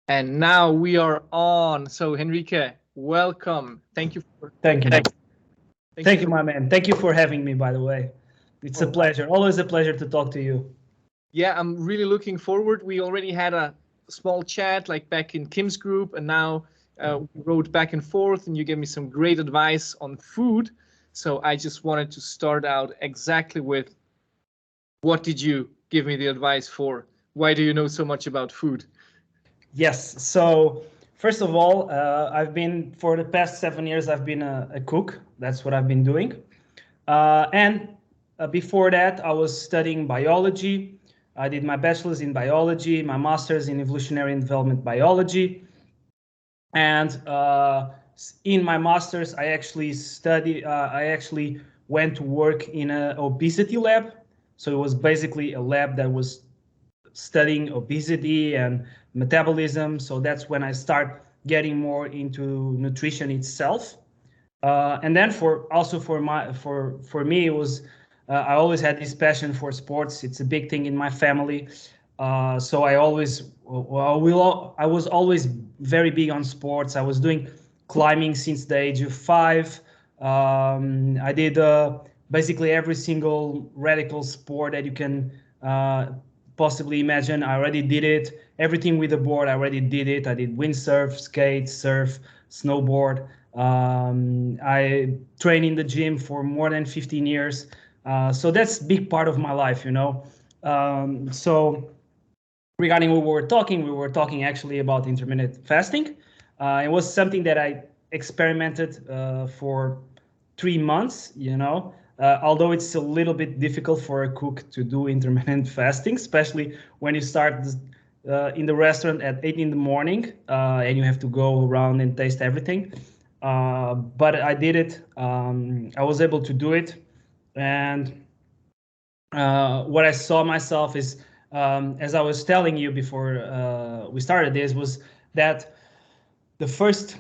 And now we are on. So Henrique, welcome. Thank you for Thank you. thank Thank you you, for my man. Thank you for having me, by the way. It's a for pleasure. Always a pleasure to talk to you. yeah, I'm really looking forward. We already had a small chat like back in Kim's group, and now we wrote back and forth, and you gave me some great advice on food. So I just wanted to start out exactly with what did you give me the advice for? Why do you know so much about food? Yes. So first of all, I've been for the past 7 years. I've been a cook. That's what I've been doing. And before that, I was studying biology. I did my bachelor's in biology, my master's in evolutionary and development biology, and in my master's, I actually studied. I actually went to work in an obesity lab. So it was basically a lab that was studying obesity and metabolism. So that's when I start getting more into nutrition itself. And then for me it was I always had this passion for sports. It's a big thing in my family. So I was always very big on sports. I was doing climbing since the age of 5. I did basically every single radical sport that you can possibly imagine. I already did it. Everything with the board, I already did it. I did windsurf, skate, surf, snowboard. I train in the gym for more than 15 years. So that's a big part of my life, you know. So regarding what we were talking actually about intermittent fasting. It was something that I experimented for 3 months, you know. Although it's a little bit difficult for a cook to do intermittent fasting, especially when you start in the restaurant at 8 in the morning and you have to go around and taste everything. But I did it. I was able to do it. And what I saw myself is, as I was telling you before we started this, was that the first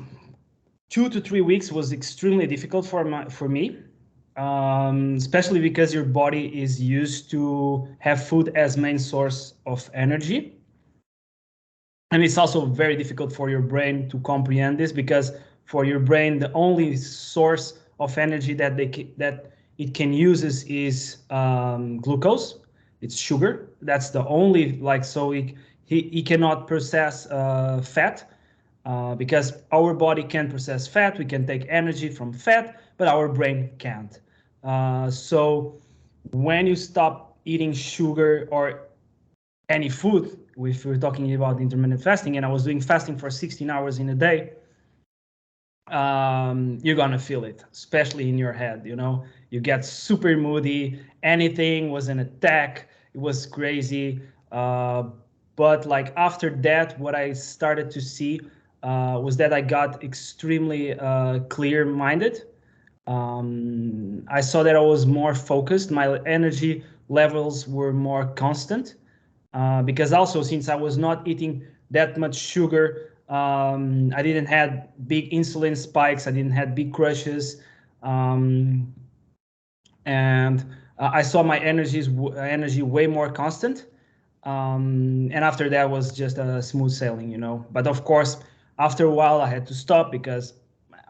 2 to 3 weeks was extremely difficult for me, especially because your body is used to have food as main source of energy. And it's also very difficult for your brain to comprehend this, because for your brain, the only source of energy that it can use is glucose. It's sugar. That's the only, like, so he cannot process fat, because our body can process fat. We can take energy from fat, but our brain can't. So when you stop eating sugar or any food, if we're talking about intermittent fasting, and I was doing fasting for 16 hours in a day, you're gonna feel it, especially in your head. You know, you get super moody. Anything was an attack. It was crazy. But like after that, what I started to see was that I got extremely clear-minded. I saw that I was more focused. My energy levels were more constant, because also, since I was not eating that much sugar, I didn't have big insulin spikes. I didn't have big crashes, um, and I saw my energy way more constant. And after that was just a smooth sailing, you know. But of course, after a while, I had to stop because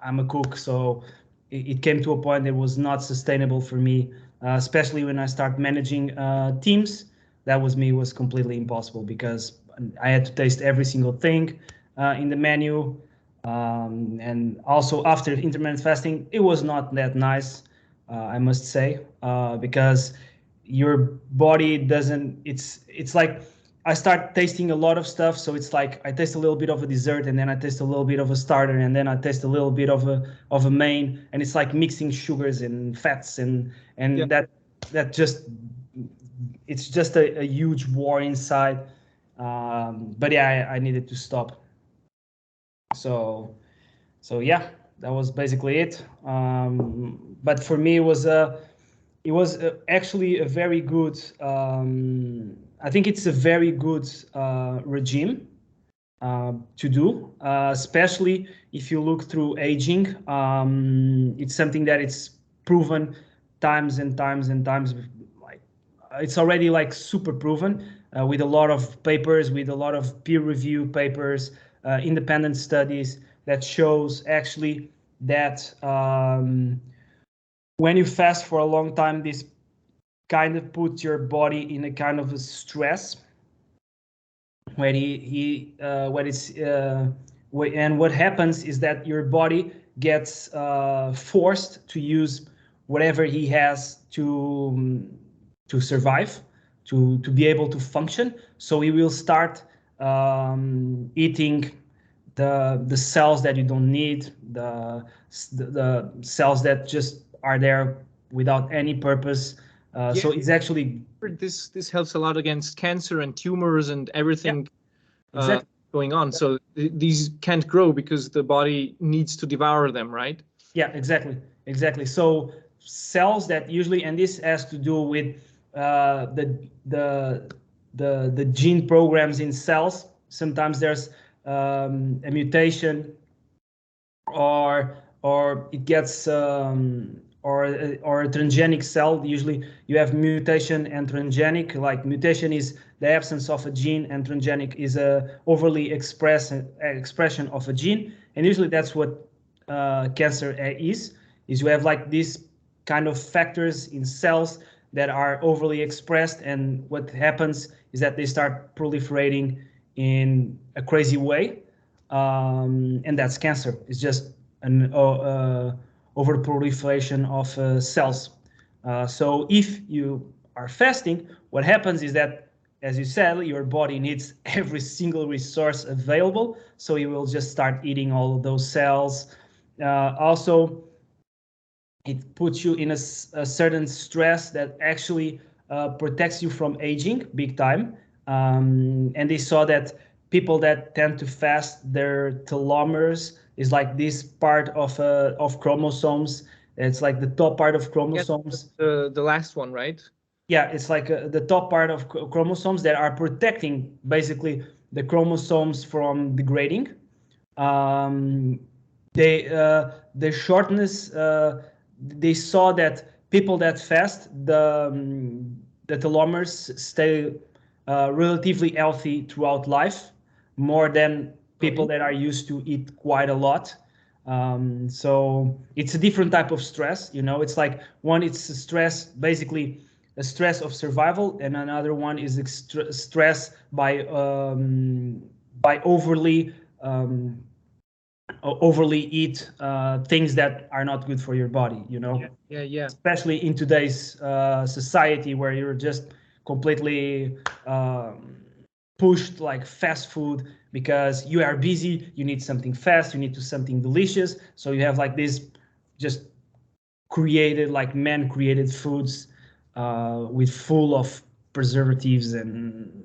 I'm a cook, so it came to a point that was not sustainable for me, especially when I start managing teams. That was completely impossible, because I had to taste every single thing in the menu. And also after intermittent fasting, it was not that nice, I must say, because your body doesn't. It's like I start tasting a lot of stuff, so it's like I taste a little bit of a dessert, and then I taste a little bit of a starter, and then I taste a little bit of a main, and it's like mixing sugars and fats, and Yeah. that just, it's just a huge war inside. But yeah, I needed to stop. So yeah, that was basically it. But for me, it was actually a very good. I think it's a very good regime to do, especially if you look through aging. It's something that it's proven times and times and times. Like, it's already like super proven. with a lot of papers, with a lot of peer review papers, independent studies that shows actually that when you fast for a long time, this kind of puts your body in a kind of a stress where and what happens is that your body gets forced to use whatever he has to survive, to be able to function. So he will start eating the cells that you don't need, the cells that just are there without any purpose. Yeah. So it's actually this helps a lot against cancer and tumors and everything. Yeah, exactly. Going on. So these can't grow because the body needs to devour them, right? Yeah, exactly. So cells that usually, and this has to do with the gene programs in cells. Sometimes there's a mutation, or it gets or a transgenic cell. Usually you have mutation and transgenic. Like mutation is the absence of a gene, and transgenic is a overly expression of a gene. And usually that's what cancer is you have like these kind of factors in cells that are overly expressed, and what happens is that they start proliferating in a crazy way, and that's cancer. It's just an overproliferation of cells. So if you are fasting, what happens is that, as you said, your body needs every single resource available, so you will just start eating all of those cells. Also, it puts you in a certain stress that actually protects you from aging big time. And they saw that people that tend to fast, their telomeres is like this part of chromosomes. It's like the top part of chromosomes. The last one, right? Yeah, it's like the top part of chromosomes that are protecting basically the chromosomes from degrading. The shortness, they saw that people that fast, the telomeres stay relatively healthy throughout life, more than people that are used to eat quite a lot. So it's a different type of stress. It's like one, it's a stress, basically a stress of survival, and another one is stress by overly eat things that are not good for your body. Yeah. Especially in today's society, where you're just completely pushed like fast food, because you are busy, you need something fast, you need to something delicious, so you have like this just created, like man-created foods with full of preservatives and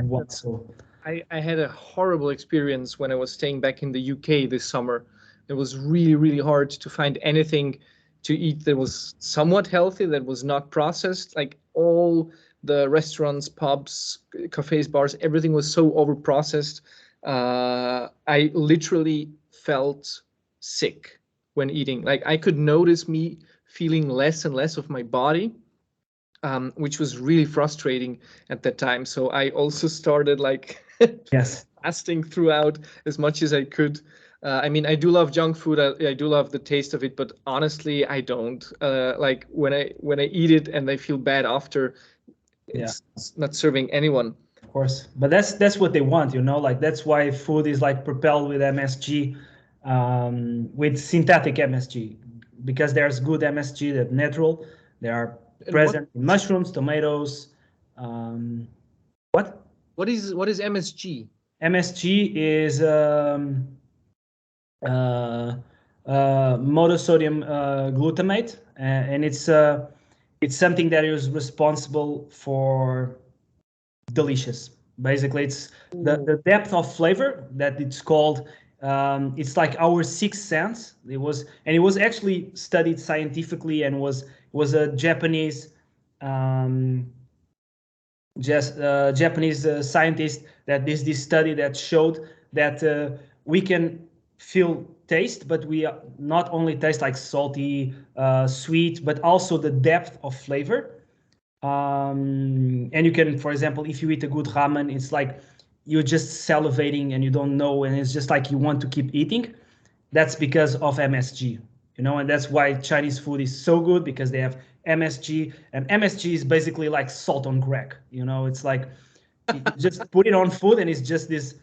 what. So I had a horrible experience when I was staying back in the UK this summer. It was really, really hard to find anything to eat that was somewhat healthy, that was not processed. Like all the restaurants, pubs, cafes, bars, everything was so over processed. I literally felt sick when eating. Like I could notice me feeling less and less of my body. Which was really frustrating at that time. So I also started like yes, fasting throughout as much as I could. I mean, I do love junk food. I do love the taste of it, but honestly, I don't. Like when I eat it and I feel bad after, it's not serving anyone. of course, but that's what they want, like that's why food is like propelled with MSG, with synthetic MSG, because there's good MSG that natural. They are present in mushrooms, tomatoes. What what is MSG? MSG is monosodium glutamate, and it's something that is responsible for delicious. Basically, it's the depth of flavor that it's called. It's like our sixth sense. It was actually studied scientifically, and was a Japanese Japanese scientist that this study that showed that we can feel taste, but we not only taste like salty, sweet, but also the depth of flavor. And you can, for example, if you eat a good ramen, it's like you're just salivating and you don't know, and it's just like you want to keep eating. That's because of MSG, and that's why Chinese food is so good, because they have MSG, and MSG is basically like salt on crack. It's like you just put it on food and it's just this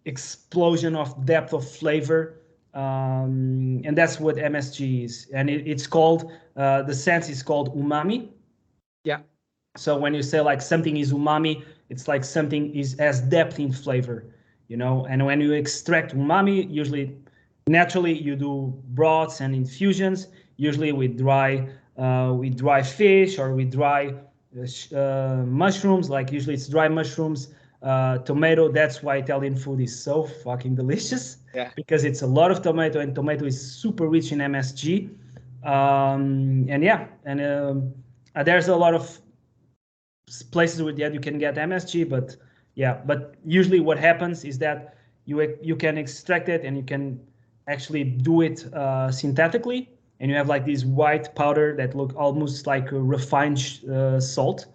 explosion of depth of flavor. And that's what MSG is. And it's called, the sense is called umami. Yeah. So when you say like something is umami, it's like something has depth in flavor, and when you extract umami, usually naturally you do broths and infusions, usually with dry fish or with dry mushrooms, like usually it's dry mushrooms, tomato. That's why Italian food is so fucking delicious. Yeah. Because it's a lot of tomato, and tomato is super rich in MSG. And yeah, and there's a lot of places with that you can get MSG, but usually what happens is that you can extract it and you can actually do it synthetically, and you have like this white powder that look almost like a refined salt,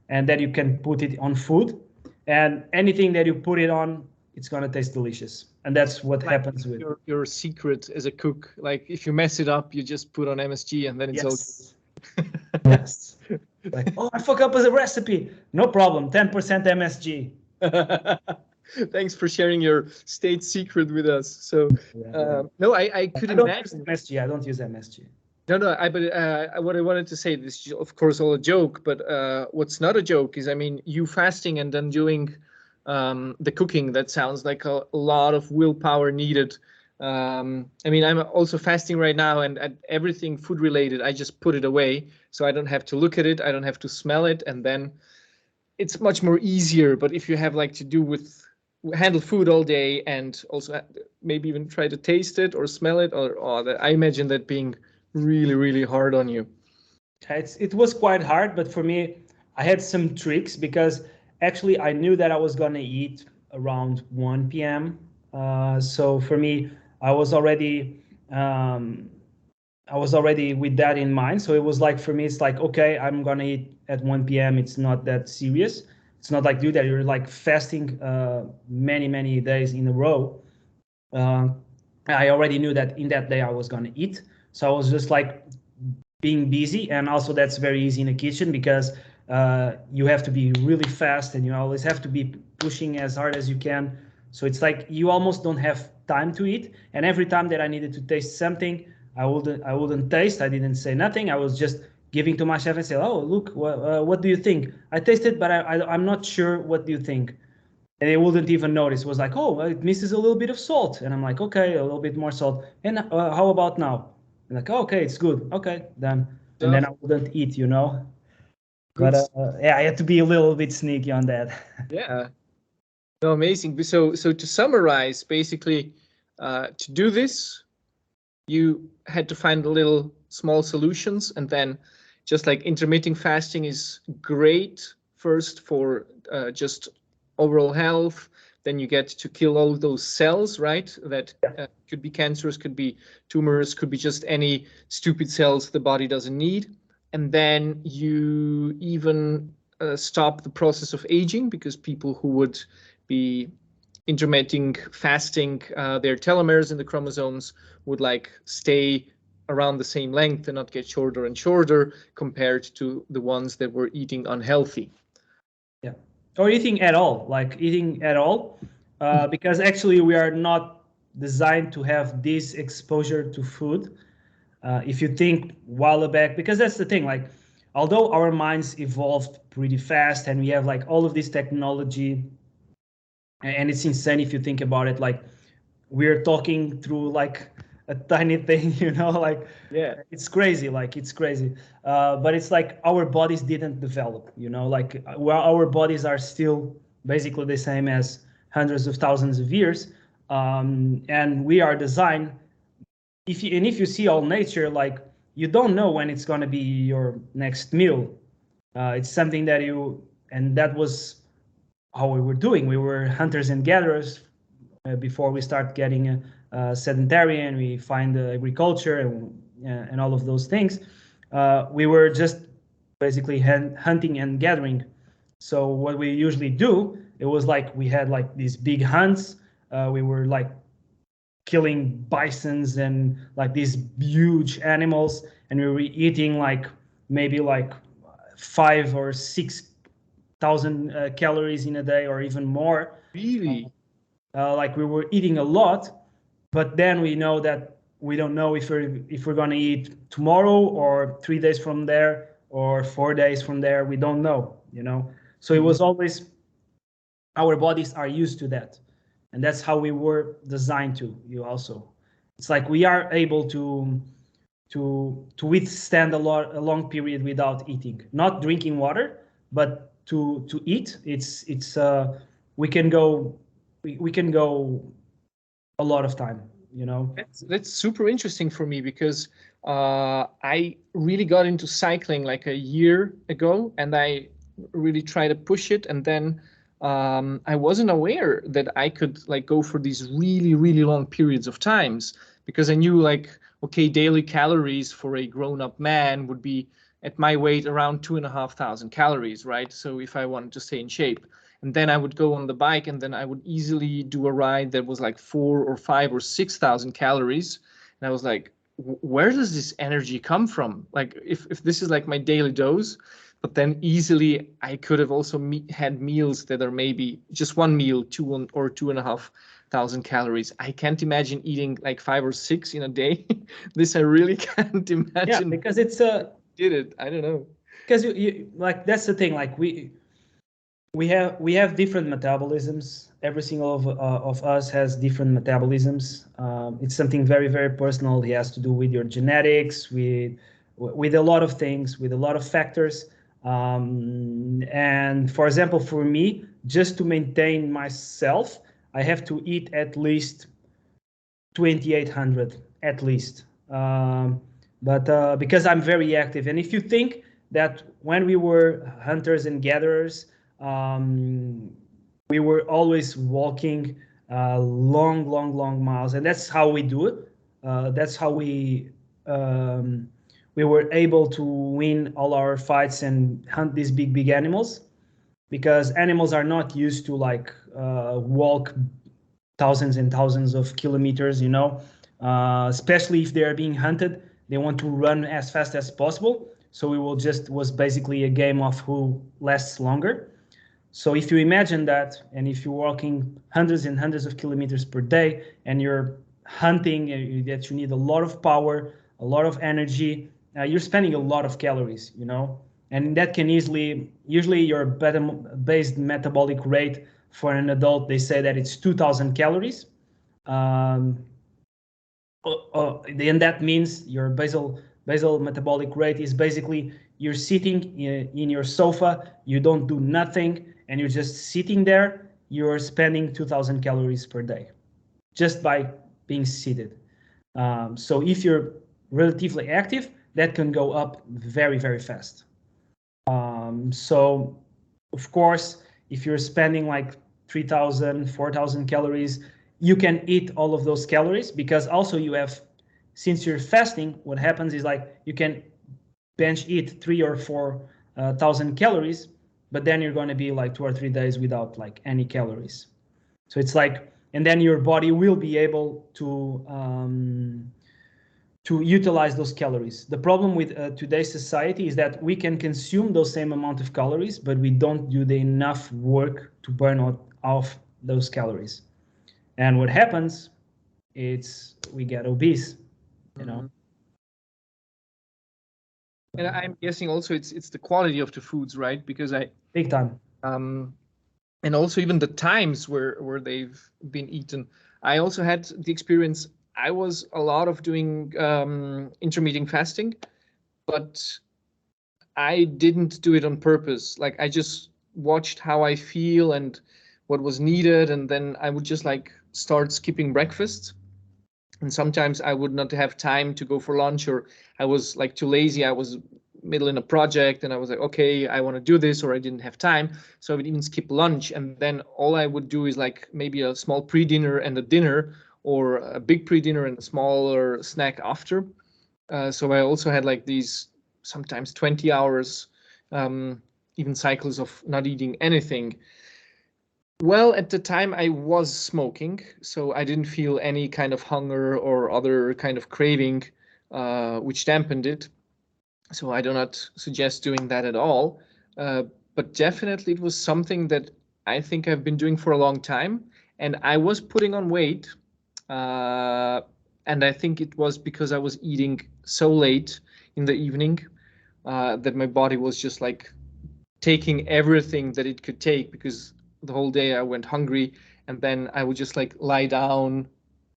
and then you can put it on food, and anything that you put it on, it's gonna taste delicious. And that's what happens with your secret as a cook. Like if you mess it up, you just put on MSG and then it's all good. Yes. Like, oh, I fuck up as a recipe. No problem. 10% MSG. Thanks for sharing your state secret with us. So, no, I could imagine. MSG. I don't use MSG. No, but what I wanted to say, this is of course all a joke, but what's not a joke is, I mean, you fasting and then doing the cooking, that sounds like a lot of willpower needed. I mean, I'm also fasting right now, and at everything food related, I just put it away, so I don't have to look at it, I don't have to smell it, and then it's much more easier. But if you have like to do with handle food all day and also maybe even try to taste it or smell it, or I imagine that being really, really hard on you. It was quite hard, but for me, I had some tricks, because actually I knew that I was gonna eat around 1 p.m. So for me, I was already with that in mind. So it was like, for me, it's like, okay, I'm gonna eat at 1 p.m. It's not that serious. It's not like that you're like fasting many days in a row. I already knew that in that day I was gonna eat. So I was just like being busy, and also that's very easy in the kitchen, because you have to be really fast, and you always have to be pushing as hard as you can. So it's like you almost don't have time to eat. And every time that I needed to taste something, I wouldn't taste. I didn't say nothing. I was just giving to my chef and say, "Oh, look, what do you think? I tasted, but I'm not sure. What do you think?" And they wouldn't even notice. It was like, "Oh, it misses a little bit of salt," and I'm like, "Okay, a little bit more salt." And how about now? And like, oh, okay, it's good. Okay, then. And then I wouldn't eat, But yeah, I had to be a little bit sneaky on that. Yeah. No, amazing. So to summarize, basically, to do this, you had to find little small solutions, and then just like intermittent fasting is great first for just overall health. Then you get to kill all those cells, right? That could be cancerous, could be tumors, could be just any stupid cells the body doesn't need. And then you even stop the process of aging, because people who would be intermittent fasting, their telomeres in the chromosomes would like stay around the same length and not get shorter and shorter compared to the ones that were eating unhealthy. Yeah, or eating at all, because actually we are not designed to have this exposure to food. If you think while back, because that's the thing, like, although our minds evolved pretty fast and we have like all of this technology, and it's insane if you think about it, like we're talking through like a tiny thing, like, yeah, it's crazy, but it's like our bodies didn't develop, like our bodies are still basically the same as hundreds of thousands of years, and we are designed, if you see all nature, like, you don't know when it's going to be your next meal. It's something that and that was how we were doing. We were hunters and gatherers before we start getting sedentary and we find agriculture and all of those things. We were just basically hunting and gathering. So what we usually do, it was like we had like these big hunts. We were like killing bisons and like these huge animals, and we were eating like maybe like 5 or 6 thousand calories in a day, or even more. Really? Like we were eating a lot, but then we know that we don't know if we're gonna eat tomorrow or 3 days from there or 4 days from there. We don't know, you know. So it was always, our bodies are used to that, and that's how we were designed to. You also, it's like we are able to withstand a long period without eating, not drinking water, but to eat. It's we can go we can go a lot of time, you know. That's super interesting for me because I really got into cycling like a year ago, and I really try to push it. And then I wasn't aware that I could like go for these really, really long periods of times, because I knew like, okay, daily calories for a grown-up man would be at my weight around 2,500 calories, right? So if I wanted to stay in shape. And then I would go on the bike, and then I would easily do a ride that was like 4 or 5 or 6,000 calories. And I was like, where does this energy come from? Like if this is like my daily dose, but then easily I could have also had meals that are maybe just one meal, 2 or 2.5 thousand calories. I can't imagine eating like 5 or 6 in a day. This I really can't imagine. Yeah, because it's did it. I don't know. because you like, that's the thing. Like we have different metabolisms. Every single of us has different metabolisms. It's something very, very personal. It has to do with your genetics, with a lot of things, with a lot of factors. And for example, for me, just to maintain myself, I have to eat at least 2,800 at least. But because I'm very active, and if you think that when we were hunters and gatherers, we were always walking long miles, and that's how we do it. That's how we were able to win all our fights and hunt these big animals, because animals are not used to like walk thousands and thousands of kilometers, you know. Especially if they're being hunted, they want to run as fast as possible. So we will just was basically a game of who lasts longer. So if you imagine that, and if you're walking hundreds and hundreds of kilometers per day, and you're hunting, that you need a lot of power, a lot of energy, you're spending a lot of calories, you know, and that can usually your based metabolic rate for an adult, they say that it's 2,000 calories. Then that means your basal metabolic rate is basically you're sitting in your sofa, you don't do nothing, and you're just sitting there. You're spending 2,000 calories per day just by being seated. So if you're relatively active, that can go up very, very fast. So of course, if you're spending like 3,000, 4,000 calories, you can eat all of those calories, because also you have, since you're fasting, what happens is like you can bench eat 3 or 4 thousand calories, but then you're going to be like 2 or 3 days without like any calories. So it's like, and then your body will be able to utilize those calories. The problem with today's society is that we can consume those same amount of calories, but we don't do the enough work to burn off those calories. And what happens, it's we get obese, you know. And I'm guessing also it's the quality of the foods, right? Because Big time. And also even the times where they've been eaten. I also had the experience. I was a lot of doing intermittent fasting, but I didn't do it on purpose. Like I just watched how I feel and what was needed, and then I would just like start skipping breakfast. And sometimes I would not have time to go for lunch, or I was like too lazy. I was middle in a project, and I was like, okay, I want to do this, or I didn't have time. So I would even skip lunch, and then all I would do is like maybe a small pre-dinner and a dinner, or a big pre-dinner and a smaller snack after. So I also had like these sometimes 20 hours even cycles of not eating anything. Well, at the time I was smoking, so I didn't feel any kind of hunger or other kind of craving, which dampened it. So I do not suggest doing that at all. But definitely it was something that I think I've been doing for a long time. And I was putting on weight. And I think it was because I was eating so late in the evening that my body was just like taking everything that it could take, because the whole day I went hungry, and then I would just like lie down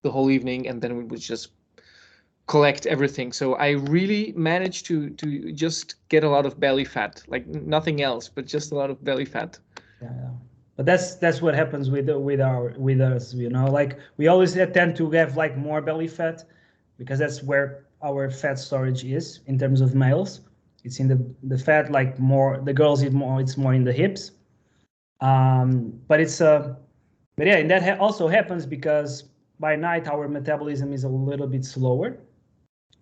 the whole evening, and then we would just collect everything. So I really managed to just get a lot of belly fat, like nothing else, but just a lot of belly fat. Yeah. But that's what happens with us, you know. Like we always tend to have like more belly fat because that's where our fat storage is in terms of males. It's in the fat, like more the girls eat more. It's more in the hips. But yeah, and that also happens because by night our metabolism is a little bit slower,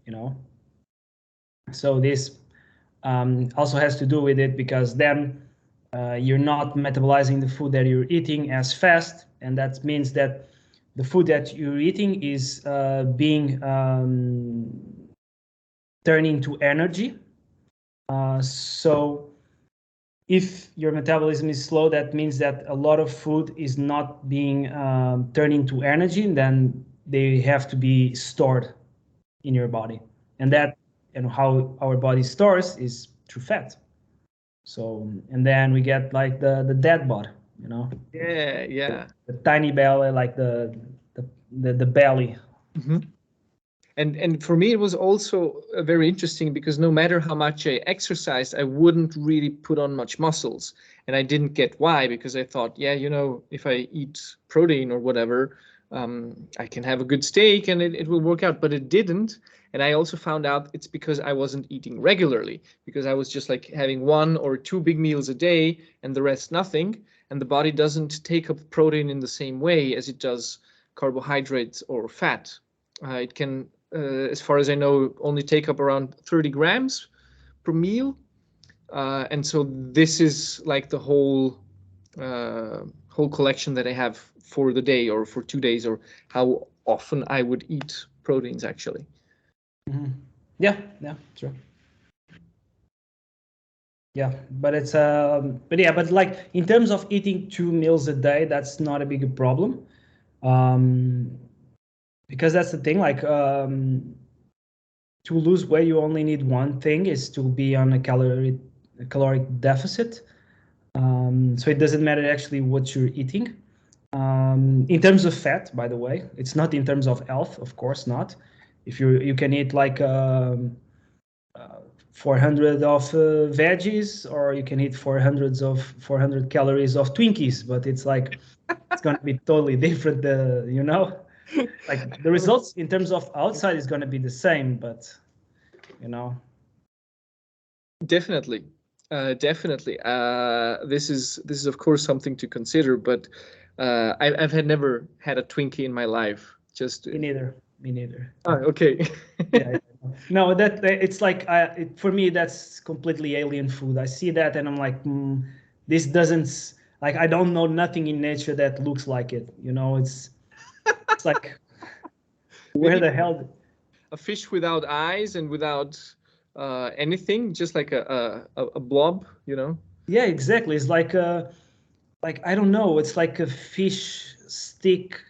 you know. So this also has to do with it because then you're not metabolizing the food that you're eating as fast, and that means that the food that you're eating is being turned into energy. So if your metabolism is slow, that means that a lot of food is not being turned into energy, and then they have to be stored in your body. And that, and how our body stores is through fat. So, and then we get like the dead bod, you know. Yeah. The tiny belly, like the belly. Mm-hmm. And for me, it was also very interesting because no matter how much I exercised, I wouldn't really put on much muscles. And I didn't get why, because I thought, yeah, you know, if I eat protein or whatever, I can have a good steak and it will work out. But it didn't. And I also found out it's because I wasn't eating regularly, because I was just like having 1 or 2 big meals a day and the rest nothing. And the body doesn't take up protein in the same way as it does carbohydrates or fat. It can, as far as I know, only take up around 30 grams per meal. And so this is like the whole collection that I have for the day or for 2 days, or how often I would eat proteins actually. Mm-hmm. Yeah, sure. Yeah, but it's but like in terms of eating 2 meals a day, that's not a big problem. Because that's the thing, like to lose weight, you only need one thing, is to be on a caloric deficit. So it doesn't matter actually what you're eating. In terms of fat, by the way, it's not in terms of health, of course not. If you can eat like 400 of veggies, or you can eat 400 calories of Twinkies, but it's like it's going to be totally different, you know. Like the results in terms of outside is going to be the same, but you know. Definitely. Definitely. This is of course something to consider, but I've never had a Twinkie in my life. Just Me neither. Oh, okay. Yeah. No, that it's like for me that's completely alien food. I see that and I'm like, this doesn't, like, I don't know nothing in nature that looks like it. You know, it's like where Maybe the hell? a fish without eyes and without anything, just like a blob, you know? Yeah, exactly. It's like I don't know. It's like a fish stick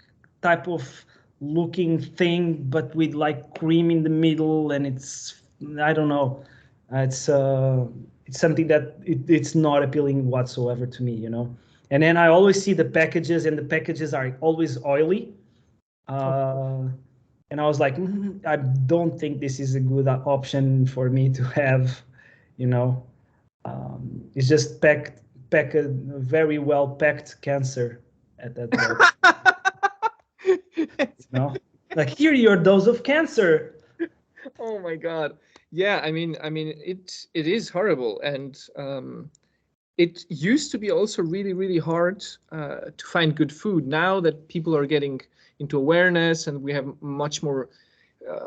type of looking thing, but with like cream in the middle, and it's, I don't know. It's something that it's not appealing whatsoever to me, you know. And then I always see the packages, and the packages are always oily. And I was like, I don't think this is a good option for me to have, you know. It's just pack a very well packed cancer at that point. You know, like here your dose of cancer. Oh my God. Yeah, it is horrible, and it used to be also really, really hard to find good food. Now that people are getting into awareness and we have much more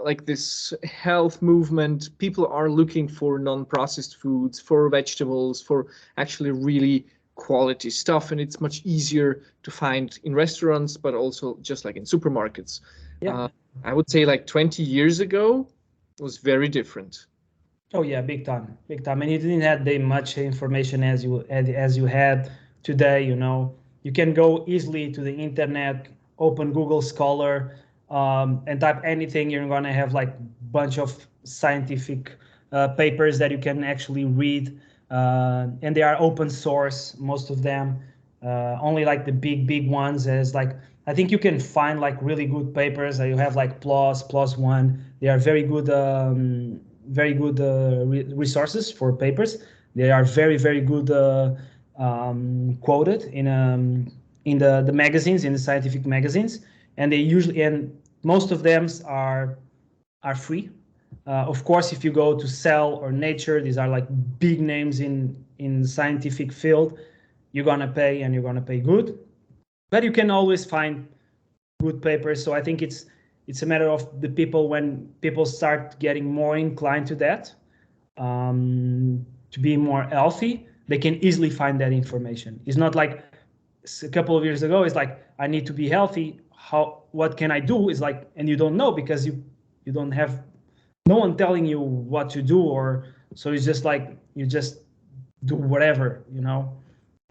like this health movement, people are looking for non-processed foods, for vegetables, for actually really quality stuff, and it's much easier to find in restaurants, but also just like in supermarkets. Yeah. I would say like 20 years ago, it was very different. Oh yeah, big time, big time. And you didn't have that much information as you had today. You know, you can go easily to the internet, open Google Scholar, and type anything. You're gonna have like bunch of scientific papers that you can actually read, and they are open source, most of them. Only like the big ones, as like I think you can find like really good papers. You have like plus one. They are very good. Very good resources for papers. They are very good quoted in the magazines, in the scientific magazines, and they usually, and most of them are free. Of course, if you go to Cell or Nature, these are like big names in the scientific field. You're gonna pay, and you're gonna pay good, but you can always find good papers. So I think it's a matter of the people. When people start getting more inclined to that, to be more healthy, they can easily find that information. It's not like a couple of years ago, it's like, I need to be healthy. What can I do? Is like, and you don't know, because you don't have no one telling you what to do, or so it's just like you just do whatever, you know.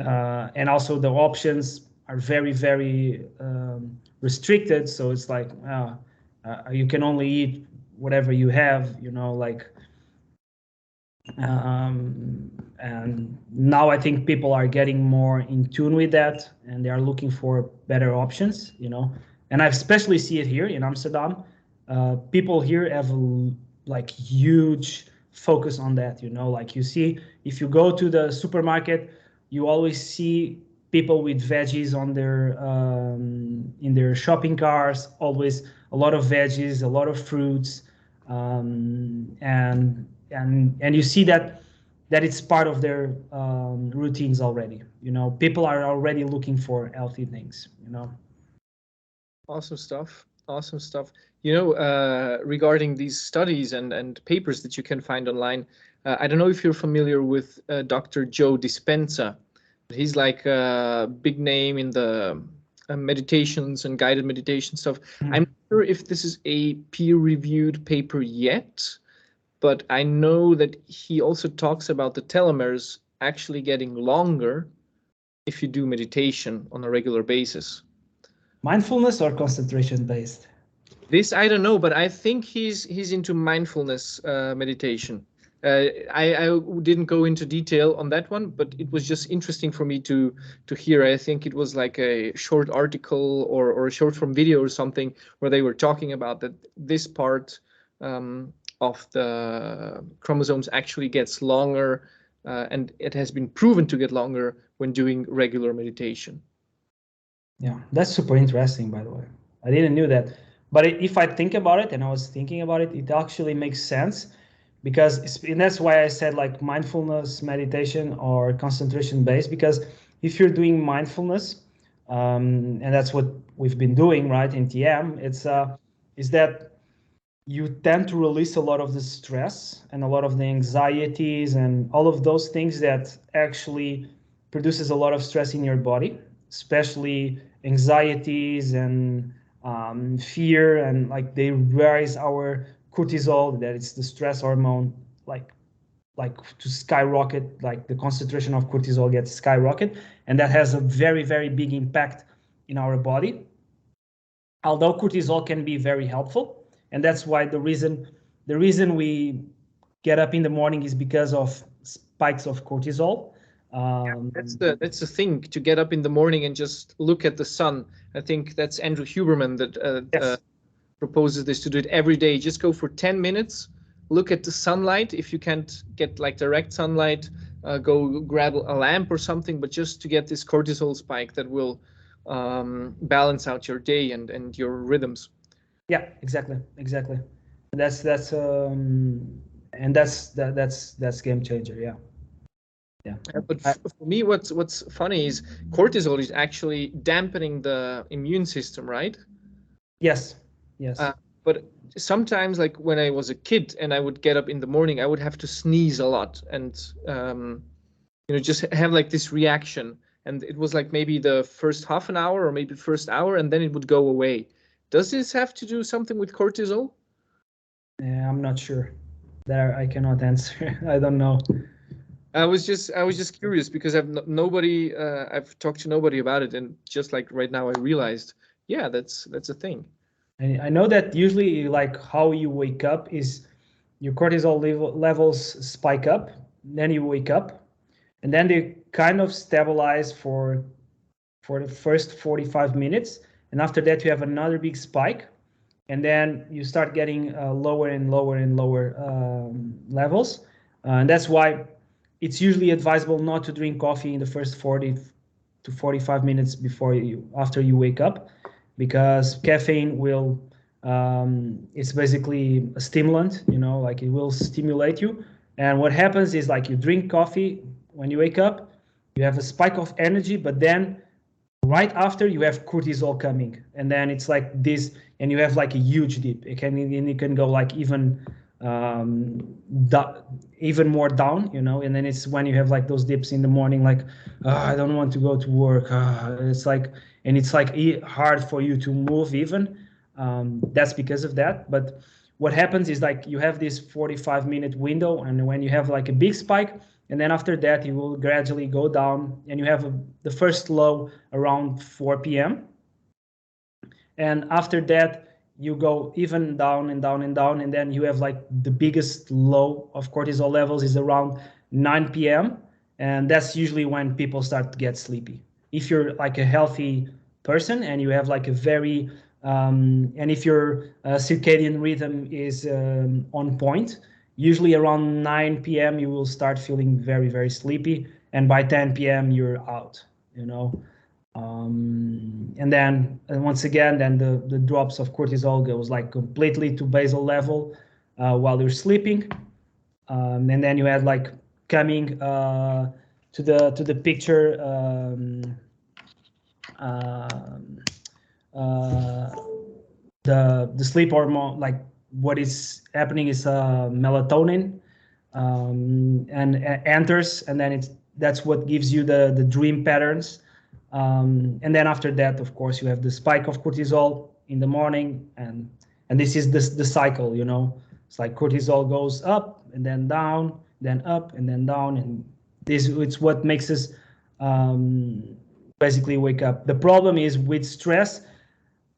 And also the options are very restricted. So it's like you can only eat whatever you have, you know, like. And now I think people are getting more in tune with that, and they are looking for better options, you know. And I especially see it here in Amsterdam. People here have like huge focus on that, you know. Like, you see, if you go to the supermarket, you always see people with veggies on their in their shopping cars. Always a lot of veggies, a lot of fruits, and you see that it's part of their routines already. You know, people are already looking for healthy things, you know. Awesome stuff. Awesome stuff. You know, regarding these studies and papers that you can find online, I don't know if you're familiar with Dr. Joe Dispenza. He's like a big name in the meditations and guided meditation stuff. I'm not sure if this is a peer-reviewed paper yet, but I know that he also talks about the telomeres actually getting longer if you do meditation on a regular basis. Mindfulness or concentration based? This I don't know, but I think he's into mindfulness meditation. I didn't go into detail on that one, but it was just interesting for me to hear. I think it was like a short article or a short form video or something where they were talking about that this part of the chromosomes actually gets longer, and it has been proven to get longer when doing regular meditation. Yeah, that's super interesting, by the way. I didn't knew that. But if I think about it, and I was thinking about it, it actually makes sense, because and that's why I said like mindfulness meditation or concentration based, because if you're doing mindfulness, and that's what we've been doing, right, in TM, is that you tend to release a lot of the stress and a lot of the anxieties and all of those things that actually produces a lot of stress in your body, especially anxieties and fear, and like they raise our cortisol, that it's the stress hormone, like to skyrocket, like the concentration of cortisol gets skyrocket, and that has a very big impact in our body. Although cortisol can be very helpful, and that's why the reason we get up in the morning is because of spikes of cortisol. That's the thing, to get up in the morning and just look at the sun. I think that's Andrew Huberman that Yes. proposes this, to do it every day. Just go for 10 minutes, look at the sunlight. If you can't get like direct sunlight, go grab a lamp or something, but just to get this cortisol spike that will balance out your day and your rhythms. Yeah, exactly. And that's game changer. Yeah. But for me, what's funny is cortisol is actually dampening the immune system, right? Yes. But But sometimes, like when I was a kid and I would get up in the morning, I would have to sneeze a lot and just have like this reaction. And it was like maybe the first half an hour or maybe first hour, and then it would go away. Does this have to do something with cortisol? Yeah, I'm not sure. There, I cannot answer. I don't know. I was just curious because I've talked to nobody about it, and just like right now I realized, yeah, that's a thing. I know that usually like how you wake up is your cortisol levels spike up, then you wake up, and then they kind of stabilize for the first 45 minutes, and after that you have another big spike, and then you start getting lower and lower and lower levels, and that's why it's usually advisable not to drink coffee in the first 40 to 45 minutes after you wake up, because caffeine will it's basically a stimulant, like it will stimulate you. And what happens is like you drink coffee when you wake up, you have a spike of energy, but then right after you have cortisol coming, and then it's like this, and you have like a huge dip. It can go like um, even more down, and then it's when you have like those dips in the morning, like I don't want to go to work. It's like, and it's like hard for you to move even. That's because of that. But what happens is like you have this 45-minute window, and when you have like a big spike, and then after that you will gradually go down, and you have the first low around 4 p.m. And after that you go even down and down and down, and then you have like the biggest low of cortisol levels is around 9 p.m. And that's usually when people start to get sleepy. If you're like a healthy person and you have like a very and if your circadian rhythm is on point, usually around 9 p.m. you will start feeling very, very sleepy, and by 10 p.m. you're out, and then once again, then the drops of cortisol goes like completely to basal level while you're sleeping, and then you had like coming to the picture. Um, uh, the sleep hormone, like what is happening is melatonin and enters, and then that's what gives you the dream patterns. And then after that, of course, you have the spike of cortisol in the morning, and this is the cycle. It's like cortisol goes up and then down, then up and then down, and it's what makes us basically wake up. The problem is with stress,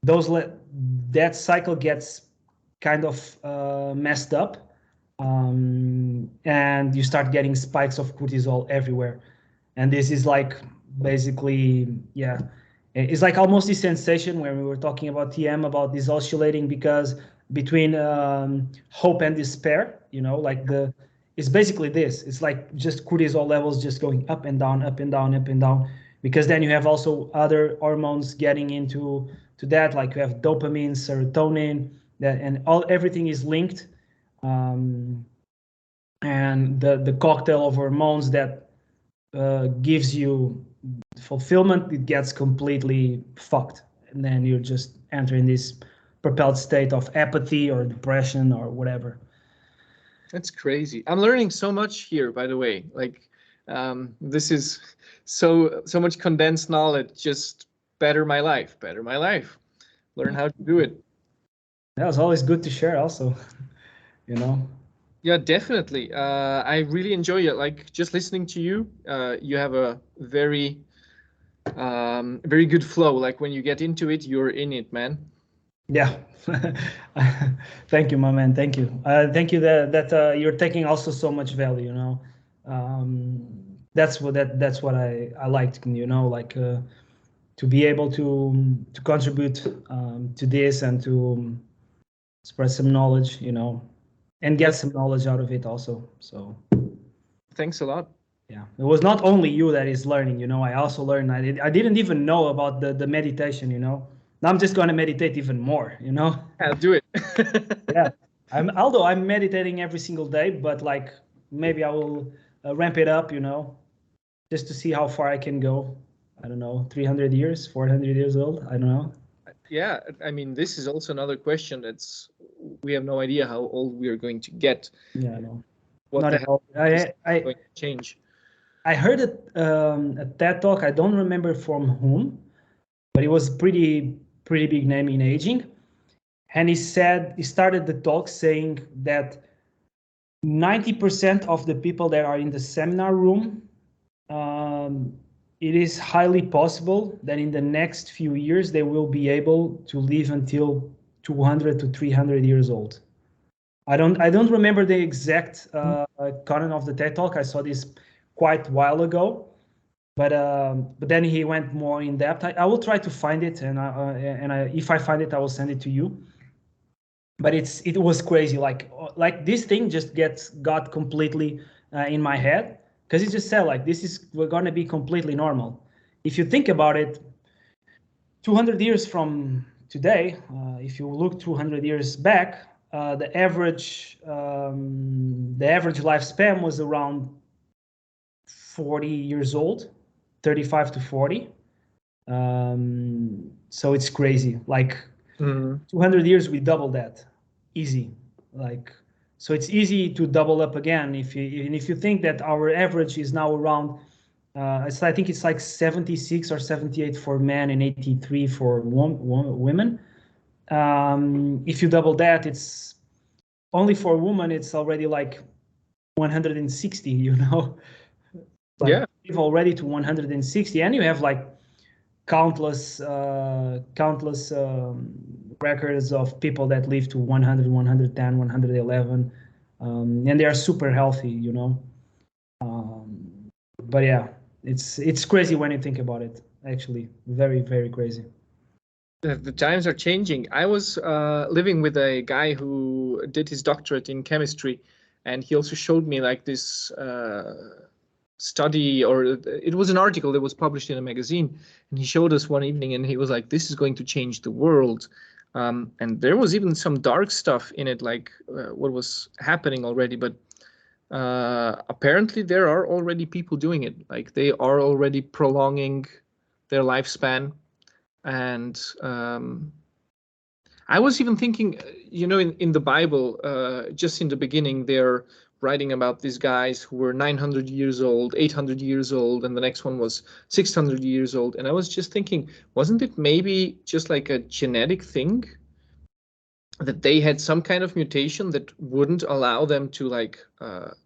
that cycle gets kind of messed up, and you start getting spikes of cortisol everywhere. And this is like basically, yeah, it's like almost this sensation when we were talking about TM, about this oscillating because between hope and despair, like it's basically this. It's like just cortisol levels just going up and down, up and down, up and down, because then you have also other hormones getting into that, like you have dopamine, serotonin, and everything is linked, and the cocktail of hormones that gives you fulfillment, it gets completely fucked, and then you just enter in this propelled state of apathy or depression or whatever. That's crazy. I'm learning so much here, by the way. Like, this is so much condensed knowledge. Just better my life. Learn how to do it. That was always good to share also. Yeah, definitely. I really enjoy it. Like just listening to you. You have a very very good flow. Like when you get into it, you're in it, man. Yeah. Thank you, my man. Thank you. Thank you that you're taking also so much value. That's what I liked. Like to be able to contribute to this and to spread some knowledge. And get some knowledge out of it also. So. Thanks a lot. Yeah, it was not only you that is learning. I also learned. I didn't even know about the meditation. Now I'm just going to meditate even more. I'll do it. Yeah, although I'm meditating every single day, but like maybe I will ramp it up. Just to see how far I can go. I don't know, 300 years, 400 years old. I don't know. Yeah, I mean, this is also another question that's we have no idea how old we are going to get. Yeah, no, What not the at hell all. is going to change? I heard a TED talk. I don't remember from whom, but it was pretty big name in aging. And he started the talk saying that 90% of the people that are in the seminar room, it is highly possible that in the next few years they will be able to live until 200 to 300 years old. I don't remember the exact content of the TED talk. I saw this quite a while ago, but then he went more in depth. I will try to find it, and if I find it, I will send it to you. But it was crazy. Like this thing just got completely in my head, because it just said like we're gonna be completely normal. If you think about it, 200 years from today, if you look 200 years back, the average lifespan was around 40 years old, 35 to 40. So it's crazy. Like 200 years, we double that, easy. Like, so it's easy to double up again. If you think that our average is now around, I think it's like 76 or 78 for men and 83 for women. If you double that, it's only for women. It's already like 160. You know, like Yeah. you've already to 160, and you have like countless records of people that live to 100, 110, 111, and they are super healthy, you know. But yeah, it's crazy when you think about it. Actually, very crazy. The times are changing. I was living with a guy who did his doctorate in chemistry, and he also showed me like this study, or it was an article that was published in a magazine, and he showed us one evening, and he was like, this is going to change the world. And there was even some dark stuff in it, like what was happening already, but apparently there are already people doing it. Like they are already prolonging their lifespan. And I was even thinking, you know, in the Bible, just in the beginning, they're writing about these guys who were 900 years old, 800 years old, and the next one was 600 years old. And I was just thinking, wasn't it maybe just like a genetic thing, that they had some kind of mutation that wouldn't allow them to like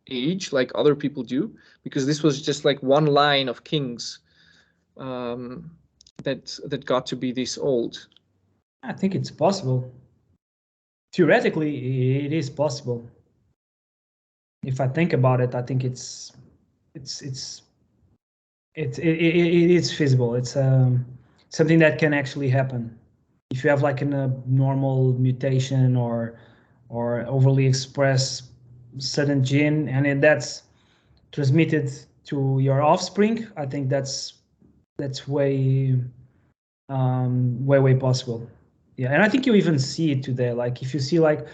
age like other people do? Because this was just like one line of kings that got to be this old. I think it's possible. Theoretically, it is possible. If I think about it, I think it is feasible. It's something that can actually happen if you have like a normal mutation or overly expressed certain gene, and that's transmitted to your offspring. I think that's way possible. Yeah, and I think you even see it today. Like if you see like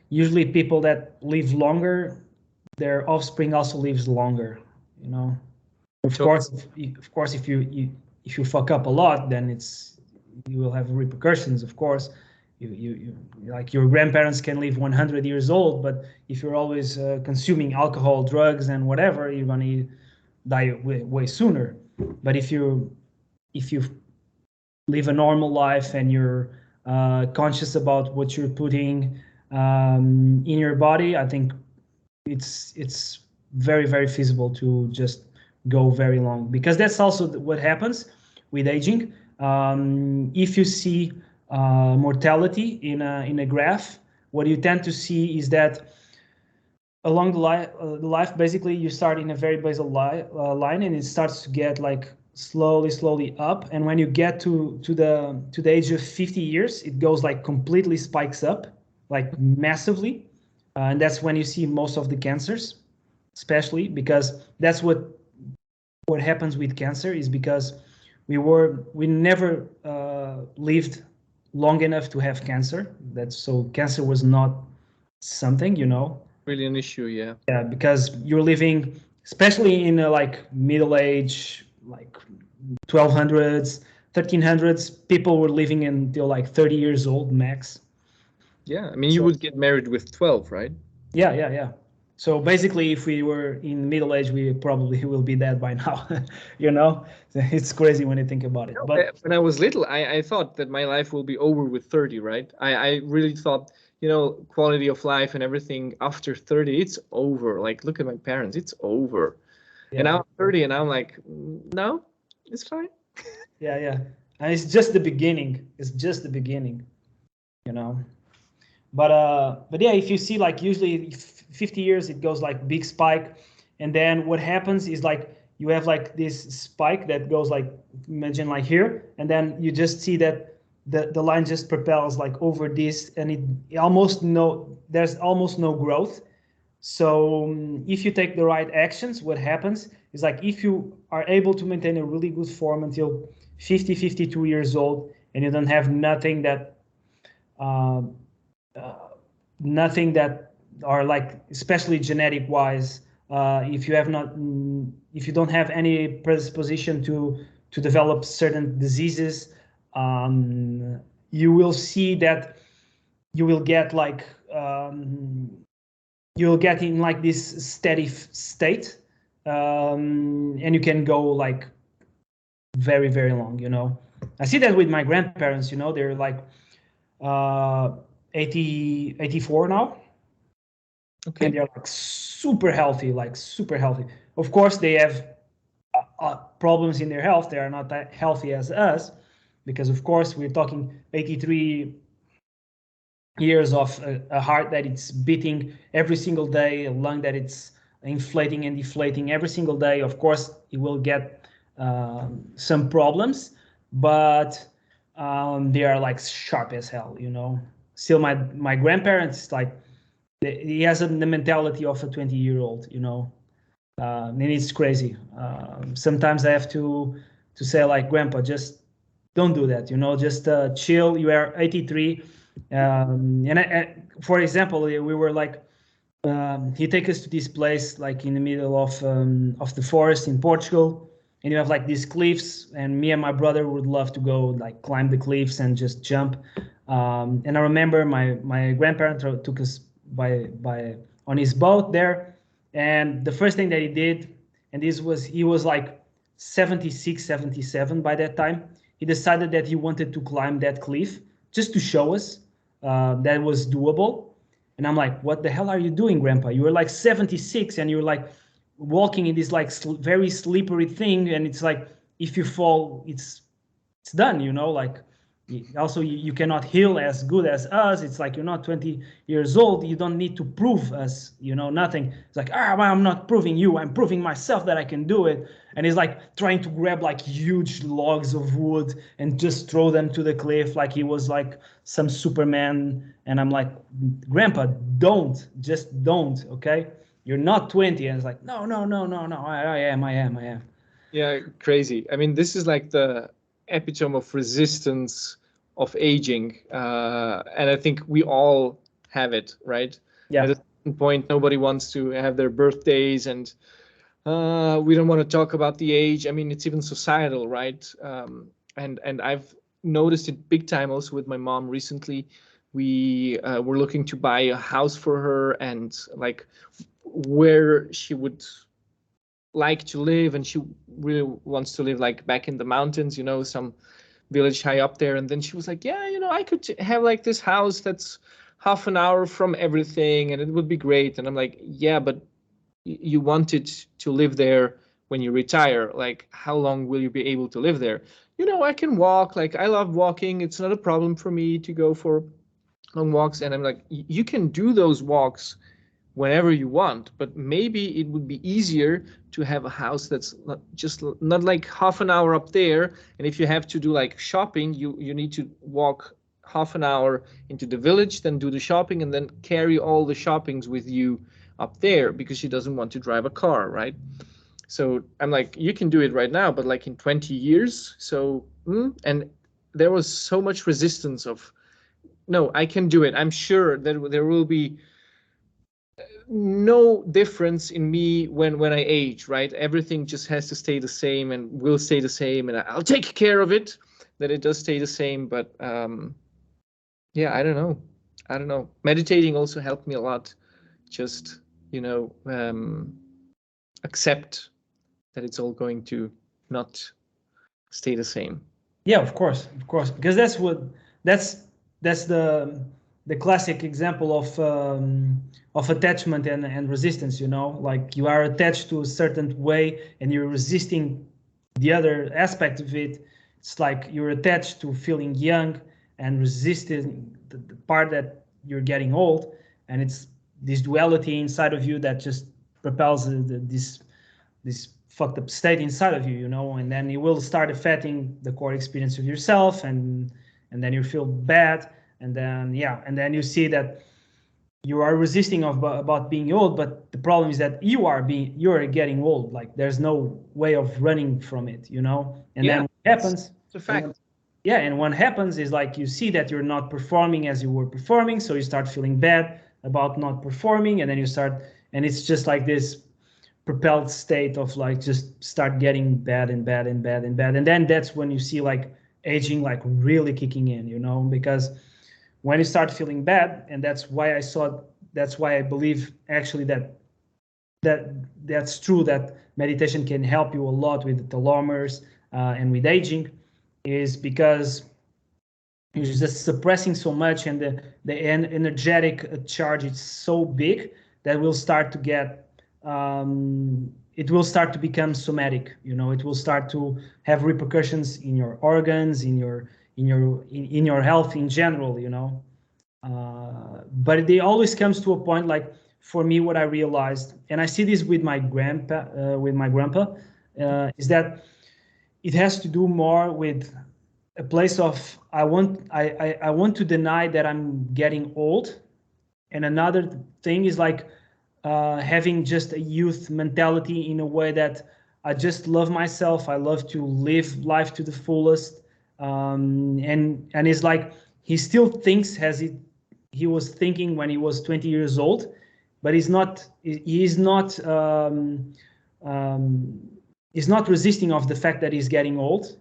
usually people that live longer, their offspring also lives longer. You know, of course, if you fuck up a lot, then you will have repercussions. Of course, you like your grandparents can live 100 years old, but if you're always consuming alcohol, drugs, and whatever, you're gonna die way sooner. But if you live a normal life and you're conscious about what you're putting in your body, I think it's very feasible to just go very long, because that's also what happens with aging. If you see mortality in a graph, what you tend to see is that along the life, basically you start in a very basal line, and it starts to get like slowly up, and when you get to the age of 50 years, it goes like completely spikes up like massively, and that's when you see most of the cancers, especially because that's what happens with cancer, is because we never lived long enough to have cancer. So cancer was not something, you know, really an issue. Yeah, because you're living, especially in like middle age, like 1200s, 1300s, people were living until like 30 years old max. Yeah, I mean, you So would get married with 12, right? yeah. So basically, if we were in middle age, we probably will be dead by now. You know, it's crazy when you think about it. But When I was little, I thought that my life will be over with 30, right? I really thought, quality of life and everything after 30, it's over. Like, look at my parents, it's over. And now yeah, I'm 30 and I'm like, no, it's fine. yeah, and it's just the beginning. It's just the beginning, you know. But yeah, if you see, like, usually 50 years it goes like big spike, and then what happens is like you have like this spike that goes like, imagine like here, and then you just see that the line just propels like over this, and there's almost no growth. So if you take the right actions, what happens is like if you are able to maintain a really good form until 50, 52 years old, and you don't have nothing that uh, uh, nothing that are like, especially genetic wise, if you have not if you don't have any predisposition to develop certain diseases, you will see that you will get like you'll get in like this steady state, and you can go like very, very long, I see that with my grandparents, they're like uh 84 now, Okay. and they're like super healthy, like super healthy. Of course they have problems in their health. They are not that healthy as us, because of course we're talking 83 years of a heart that it's beating every single day, a lung that it's inflating and deflating every single day. Of course it will get some problems, but they are like sharp as hell, still my grandparents, like, he has the mentality of a 20-year-old, and it's crazy. Sometimes I have to say, like, Grandpa, just don't do that, just chill. You are 83. For example, we were like, he take us to this place like in the middle of the forest in Portugal, and you have like these cliffs, and me and my brother would love to go like climb the cliffs and just jump. And I remember my grandparents took us by on his boat there, and the first thing that he did, and he was like 76, 77 by that time. He decided that he wanted to climb that cliff just to show us that was doable. And I'm like, what the hell are you doing, Grandpa? You were like 76 and you're like walking in this like very slippery thing, and it's like if you fall, it's done, like. Also, you cannot heal as good as us. It's like, you're not 20 years old. You don't need to prove us, nothing. It's like, well, I'm not proving you. I'm proving myself that I can do it. And he's like trying to grab like huge logs of wood and just throw them to the cliff like he was like some Superman. And I'm like, Grandpa, just don't, okay? You're not 20. And it's like, no, I am. Yeah, crazy. I mean, this is like the epitome of resistance of aging. And I think we all have it, right? At Yeah. a certain point, nobody wants to have their birthdays, and we don't want to talk about the age. I mean, it's even societal, right? And I've noticed it big time also with my mom recently. We were looking to buy a house for her, and like where she would like to live, and she really wants to live like back in the mountains, some village high up there. And then she was like, yeah, I could have like this house that's half an hour from everything and it would be great. And I'm like, yeah, but you wanted to live there when you retire. Like, how long will you be able to live there? I can walk, like I love walking, it's not a problem for me to go for long walks. And I'm like, you can do those walks whenever you want, but maybe it would be easier to have a house that's not like half an hour up there. And if you have to do like shopping, you need to walk half an hour into the village, then do the shopping, and then carry all the shoppings with you up there, because she doesn't want to drive a car, right? So I'm like, you can do it right now, but like in 20 years. So and there was so much resistance of, no, I can do it. I'm sure that there will be no difference in me when I age, right? Everything just has to stay the same and will stay the same, and I'll take care of it that it does stay the same. But yeah, I don't know. I don't know, meditating also helped me a lot. Just, accept that it's all going to not stay the same. Yeah, of course, because that's the classic example of attachment and resistance. Like you are attached to a certain way and you're resisting the other aspect of it. It's like you're attached to feeling young and resisting the part that you're getting old, and it's this duality inside of you that just propels this fucked up state inside of you, and then it will start affecting the core experience of yourself, and then you feel bad, and then you see that you are resisting about being old, but the problem is that you are getting old. Like there's no way of running from it, and then what happens, it's a fact. and what happens is like you see that you're not performing as you were performing, so you start feeling bad about not performing, and then you start, and it's just like this propelled state of like just start getting bad and bad and bad and bad, and then that's when you see like aging like really kicking in, because when you start feeling bad, and that's why I believe actually that's true, that meditation can help you a lot with the telomeres and with aging, is because you're just suppressing so much, and the energetic charge is so big that will start to get it will start to become somatic. It will start to have repercussions in your organs, in your health in general. But it always comes to a point, like for me, what I realized, and I see this with my grandpa, is that it has to do more with a place of I want to deny that I'm getting old, and another thing is like having just a youth mentality, in a way that I just love myself. I love to live life to the fullest, and it's like he still thinks as he was thinking when he was 20 years old, but he's not resisting of the fact that he's getting old,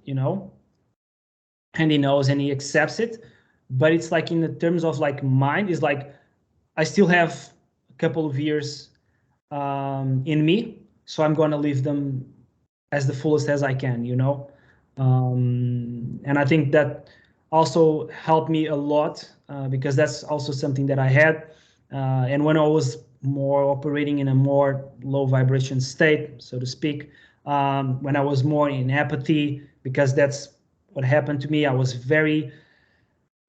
and he knows and he accepts it. But it's like in the terms of like mind, is like I still have a couple of years in me, so I'm going to live them as the fullest as I can, and I think that also helped me a lot, because that's also something that I had, and when I was more operating in a more low vibration state, so to speak, when I was more in apathy, because that's what happened to me. I was a very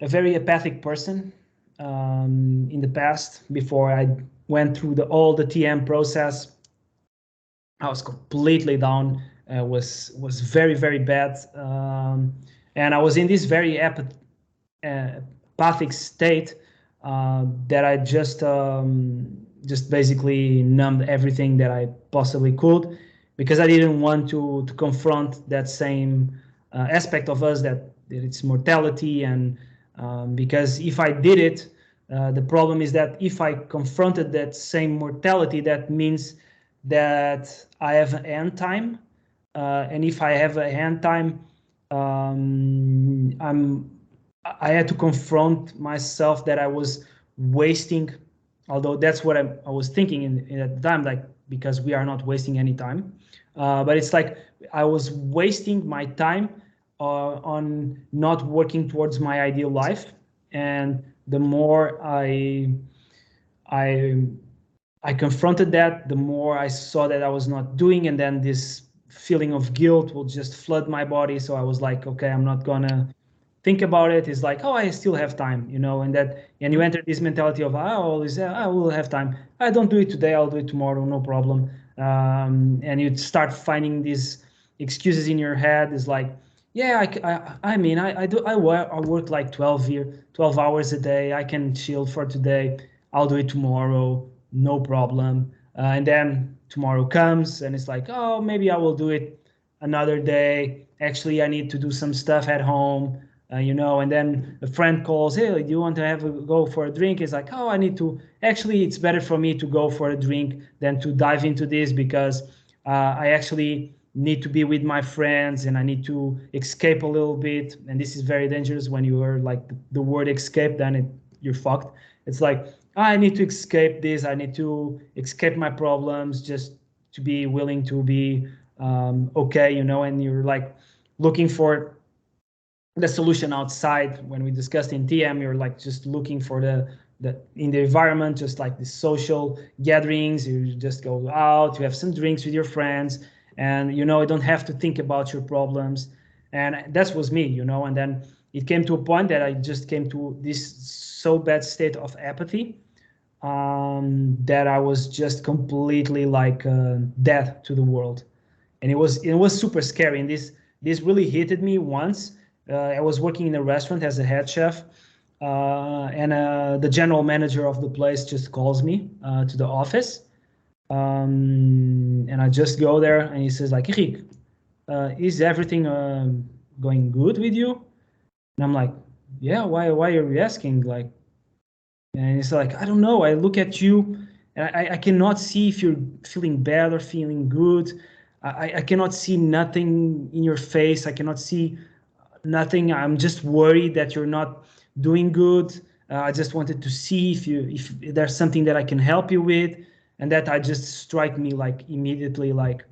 apathic person in the past. Before I went through all the TM process, I was completely down. Was very, very bad, and I was in this very apathic state, that I just basically numbed everything that I possibly could, because I didn't want to confront that same aspect of us, that it's mortality. And because if I did it, the problem is that if I confronted that same mortality, that means that I have an end time, and if I have an end time, I had to confront myself that I was wasting, although that's what I was thinking in at the time, like, because we are not wasting any time, but it's like I was wasting my time on not working towards my ideal life. And the more I confronted that, the more I saw that I was not doing, and then this feeling of guilt will just flood my body. So I was like, okay, I'm not gonna think about it. It's like, oh, I still have time, and you enter this mentality of, I will have time. I don't do it today, I'll do it tomorrow, no problem. And you start finding these excuses in your head. Is like, yeah, I work like 12 hours a day. I can chill for today. I'll do it tomorrow, no problem. And then tomorrow comes, and it's like, oh, maybe I will do it another day. Actually, I need to do some stuff at home, and then a friend calls, hey, do you want to go for a drink? It's like, oh, I need to, actually, it's better for me to go for a drink than to dive into this, because I actually need to be with my friends, and I need to escape a little bit. And this is very dangerous when you hear like the word escape, then you're fucked. It's like, I need to escape this. I need to escape my problems just to be willing to be okay, you know, and you're like looking for the solution outside. When we discussed in TM, you're like just looking for the in the environment, just like the social gatherings. You just go out, you have some drinks with your friends, and you know, you don't have to think about your problems. And that was me, you know. And then it came to a point that I just came to this so bad state of apathy, that I was just completely like dead to the world. And it was super scary. And this really hit me once. I was working in a restaurant as a head chef, and the general manager of the place just calls me to the office, and I just go there, and he says like, Henrique, is everything going good with you? And I'm like, yeah. Why are you asking? Like, and it's like, I don't know. I look at you, and I cannot see if you're feeling bad or feeling good. I cannot see nothing in your face. I cannot see nothing. I'm just worried that you're not doing good. I just wanted to see if there's something that I can help you with. And that I just strike me like immediately, like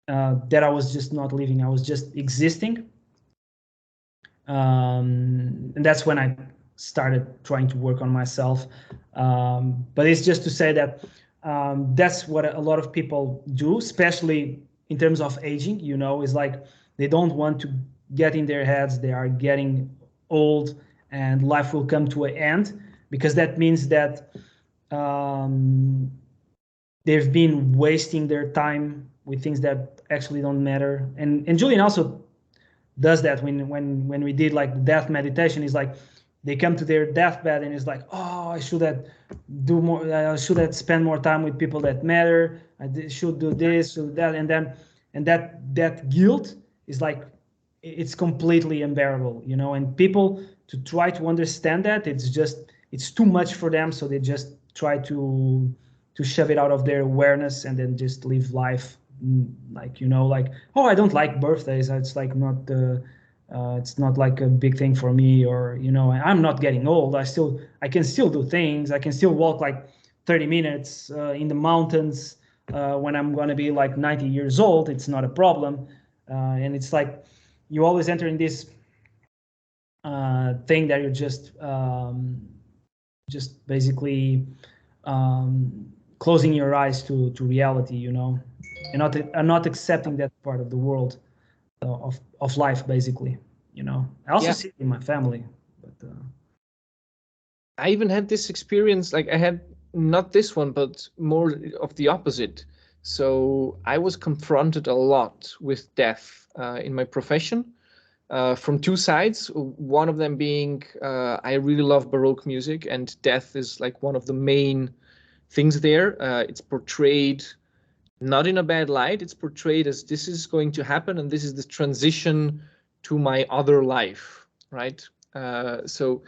that I was just not living. I was just existing. And that's when I started trying to work on myself. But it's just to say that that's what a lot of people do, especially in terms of aging. You know, is like they don't want to get in their heads they are getting old and life will come to an end, because that means that um, they've been wasting their time with things that actually don't matter. And Julian also does that when we did like the death meditation. Is like they come to their deathbed and it's like, oh, I should have do more. I should have spent more time with people that matter. Should do this, should do that, and then that guilt is like it's completely unbearable, you know. And people to try to understand that it's too much for them, so they just try to shove it out of their awareness and then just live life like, you know, like, oh, I don't like birthdays. It's like not the it's not like a big thing for me, or you know, I'm not getting old. I can still do things. I can still walk like 30 minutes in the mountains when I'm going to be like 90 years old. It's not a problem. And it's like you always enter in this thing that you're just basically closing your eyes to reality, you know, and not accepting that part of the world of life, basically, you know. I also see it in my family, but I even had this experience. Like I had not this one, but more of the opposite. So I was confronted a lot with death in my profession, from two sides. One of them being I really love Baroque music, and death is like one of the main things there. It's portrayed not in a bad light. It's portrayed as this is going to happen, and this is the transition to my other life, right? So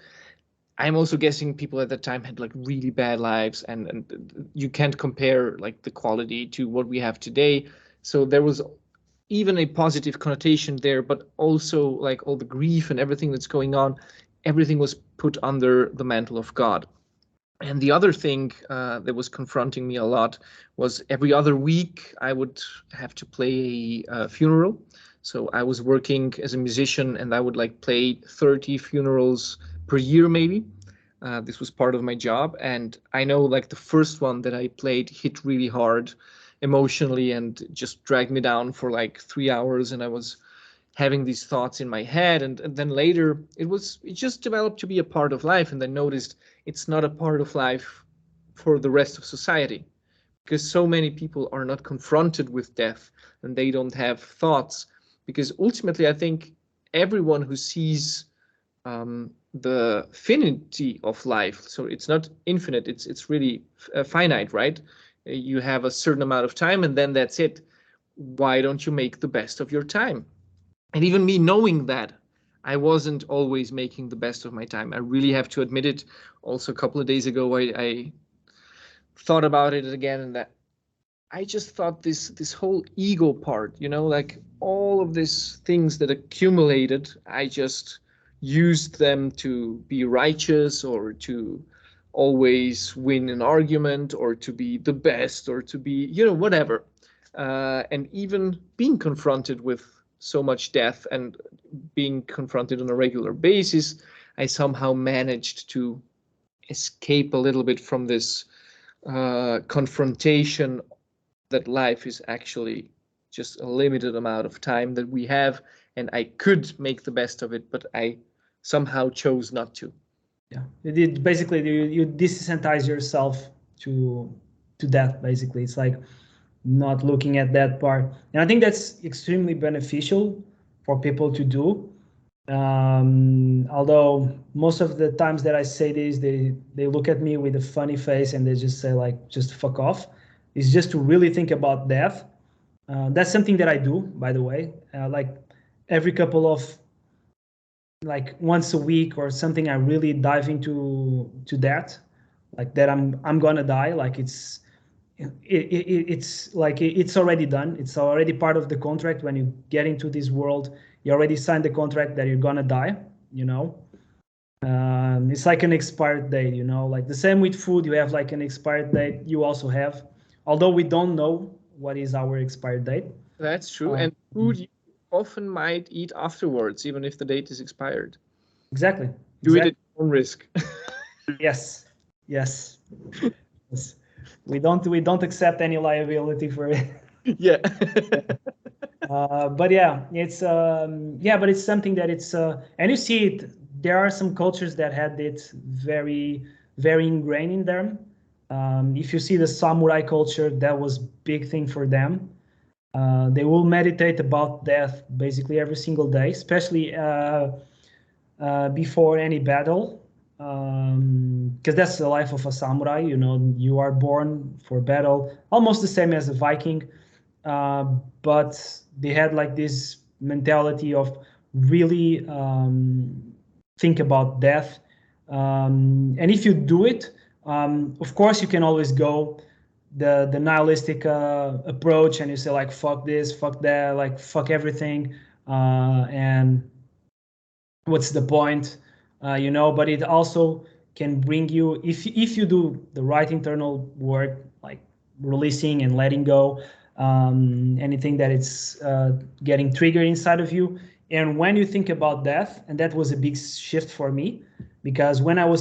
I'm also guessing people at that time had like really bad lives, and you can't compare like the quality to what we have today. So there was even a positive connotation there, but also like all the grief and everything that's going on, everything was put under the mantle of God. And the other thing that was confronting me a lot was every other week I would have to play a funeral. So I was working as a musician, and I would like play 30 funerals per year, maybe. This was part of my job. And I know like the first one that I played hit really hard emotionally and just dragged me down for like 3 hours. And I was having these thoughts in my head, and then later it just developed to be a part of life. And I noticed it's not a part of life for the rest of society, because so many people are not confronted with death and they don't have thoughts. Because ultimately I think everyone who sees the finity of life, so it's not infinite, it's really finite, right? You have a certain amount of time and then that's it. Why don't you make the best of your time? And even me knowing that, I wasn't always making the best of my time. I really have to admit it. Also, a couple of days ago, I thought about it again, and that I just thought this whole ego part, you know, like all of these things that accumulated, I just used them to be righteous or to always win an argument or to be the best or to be, whatever. And even being confronted with so much death and being confronted on a regular basis, I somehow managed to escape a little bit from this confrontation that life is actually just a limited amount of time that we have, and I could make the best of it, but I somehow chose not to. Yeah, basically you desensitize yourself to that. Basically, it's like not looking at that part, and I think that's extremely beneficial for people to do. Although most of the times that I say this, they look at me with a funny face and they just say like, just fuck off. It's just to really think about death. That's something that I do, by the way. Like every couple of, like once a week or something, I really dive into that, like that I'm gonna die. Like it's like it's already done. It's already part of the contract. When you get into this world, you already signed the contract that you're gonna die. It's like an expired date. Like the same with food. You have like an expired date. You also have, although we don't know what is our expired date. That's true. And food you often might eat afterwards, even if the date is expired. Exactly. Do it at your own risk. Yes. Yes. We don't accept any liability for it. Yeah. But yeah, but it's something that it's and you see it. There are some cultures that had it very very ingrained in them. If you see the samurai culture, that was big thing for them. They will meditate about death basically every single day, especially before any battle, because that's the life of a samurai. You are born for battle, almost the same as a Viking, but they had like this mentality of really think about death. And if you do it, of course, you can always go the nihilistic approach, and you say like fuck this, fuck that, like fuck everything, and what's the point, but it also can bring you, if you do the right internal work, like releasing and letting go anything that it's getting triggered inside of you. And when you think about death, and that was a big shift for me, because when I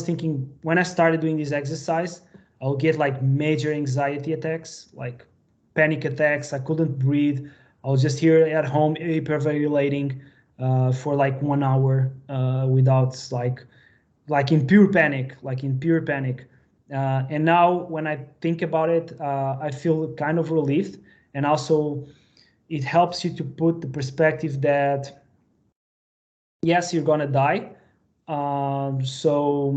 started doing this exercise, I'll get like major anxiety attacks, like panic attacks. I couldn't breathe. I was just here at home hyperventilating for like 1 hour without like in pure panic, and now when I think about it, I feel kind of relieved. And also it helps you to put the perspective that yes, you're gonna die, so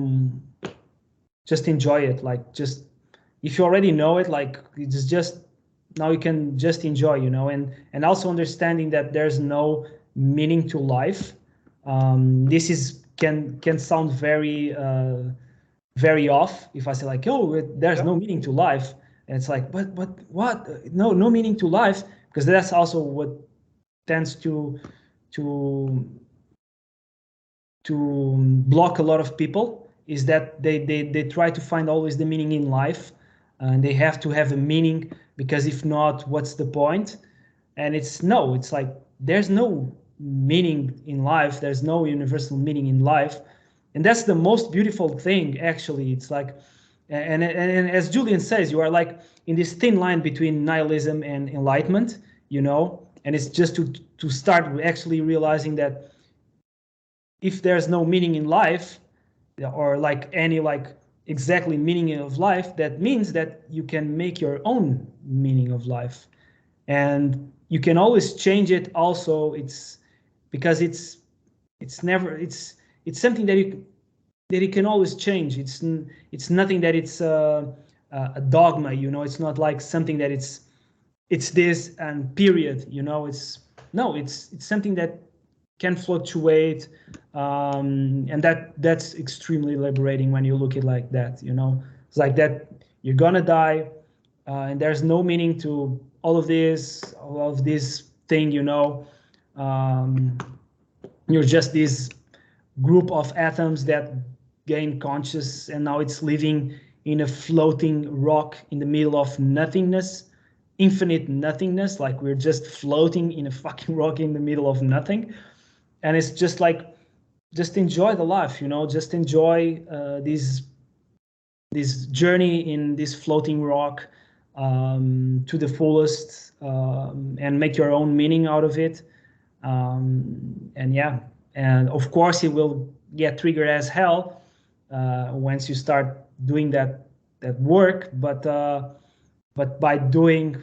just enjoy it. Like, just if you already know it, like it's just now you can just enjoy, and also understanding that there's no meaning to life. This is can sound very very off if I say like, oh, there's no meaning to life. And it's like, but what? No meaning to life, because that's also what tends to block a lot of people, is that they try to find always the meaning in life, and they have to have a meaning, because if not, what's the point? And it's like there's no meaning in life, there's no universal meaning in life. And that's the most beautiful thing, actually. It's like, and as Julian says, you are like in this thin line between nihilism and enlightenment, and it's just to start actually realizing that if there's no meaning in life, or like any like exactly meaning of life, that means that you can make your own meaning of life, and you can always change it. Also, it's because it's something that you can always change. It's nothing that it's a dogma. It's not like something that it's this and period. It's something that can fluctuate, and that's extremely liberating when you look at it like that. It's like that you're gonna die, and there's no meaning to all of this thing. You're just this group of atoms that gained conscious, and now it's living in a floating rock in the middle of nothingness, infinite nothingness. Like we're just floating in a fucking rock in the middle of nothing. And it's just like, just enjoy the life, you know, just enjoy this journey in this floating rock to the fullest, and make your own meaning out of it. And yeah, and of course it will get triggered as hell once you start doing that work, but by doing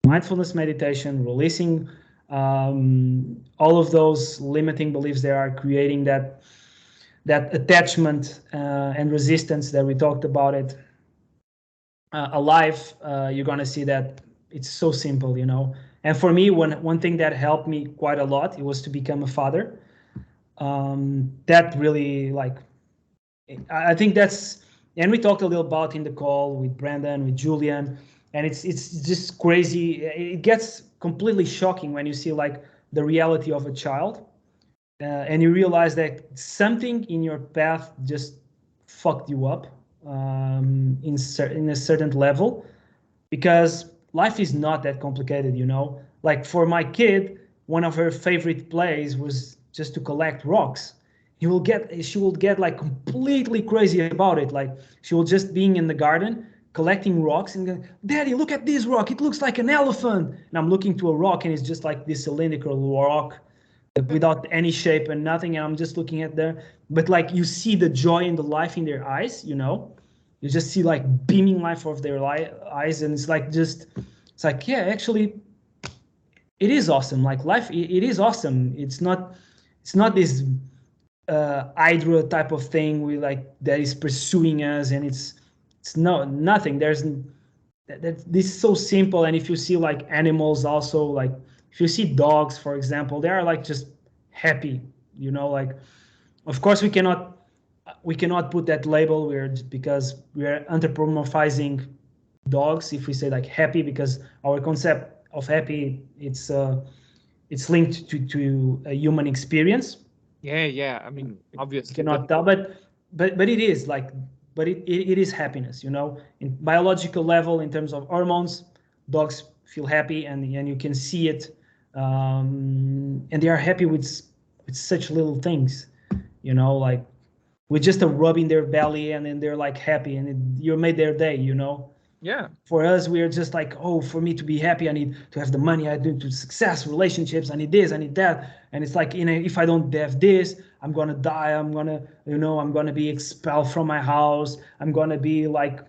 mindfulness meditation, releasing all of those limiting beliefs that are creating that attachment and resistance that we talked about it alive, you're gonna see that it's so simple, you know. And for me, one thing that helped me quite a lot, it was to become a father. That really, like, I think that's, and we talked a little about in the call with Brandon, with Julian, and it's just crazy. It gets completely shocking when you see like the reality of a child, and you realize that something in your path just fucked you up in a certain level, because life is not that complicated, you know. Like for my kid, one of her favorite plays was just to collect rocks. She will get like completely crazy about it. Like she will just being in the garden collecting rocks and go, Daddy, look at this rock. It looks like an elephant. And I'm looking to a rock and it's just like this cylindrical rock without any shape and nothing. And I'm just looking at there. But like you see the joy and the life in their eyes, you know. You just see like beaming life of their eyes, and it's like it's like, yeah, actually, it is awesome. Like life, it is awesome. It's not this hydra type of thing we like that is pursuing us, and it's nothing. This is so simple. And if you see like animals also, like if you see dogs, for example, they are like just happy, you know. Like of course we cannot put that label because we are anthropomorphizing dogs if we say like happy, because our concept of happy, it's linked to a human experience. Yeah. I mean, obviously. You cannot tell, but it is like, but it is happiness, you know, in biological level, in terms of hormones. Dogs feel happy, and you can see it, and they are happy with such little things, you know, like with just a rub in their belly, and then they're like happy, and you made their day, you know. Yeah. For us, we are just like, oh, for me to be happy, I need to have the money, I need to success, relationships, I need this, I need that. And it's like, you know, if I don't have this, I'm gonna die, I'm gonna be expelled from my house, I'm gonna be like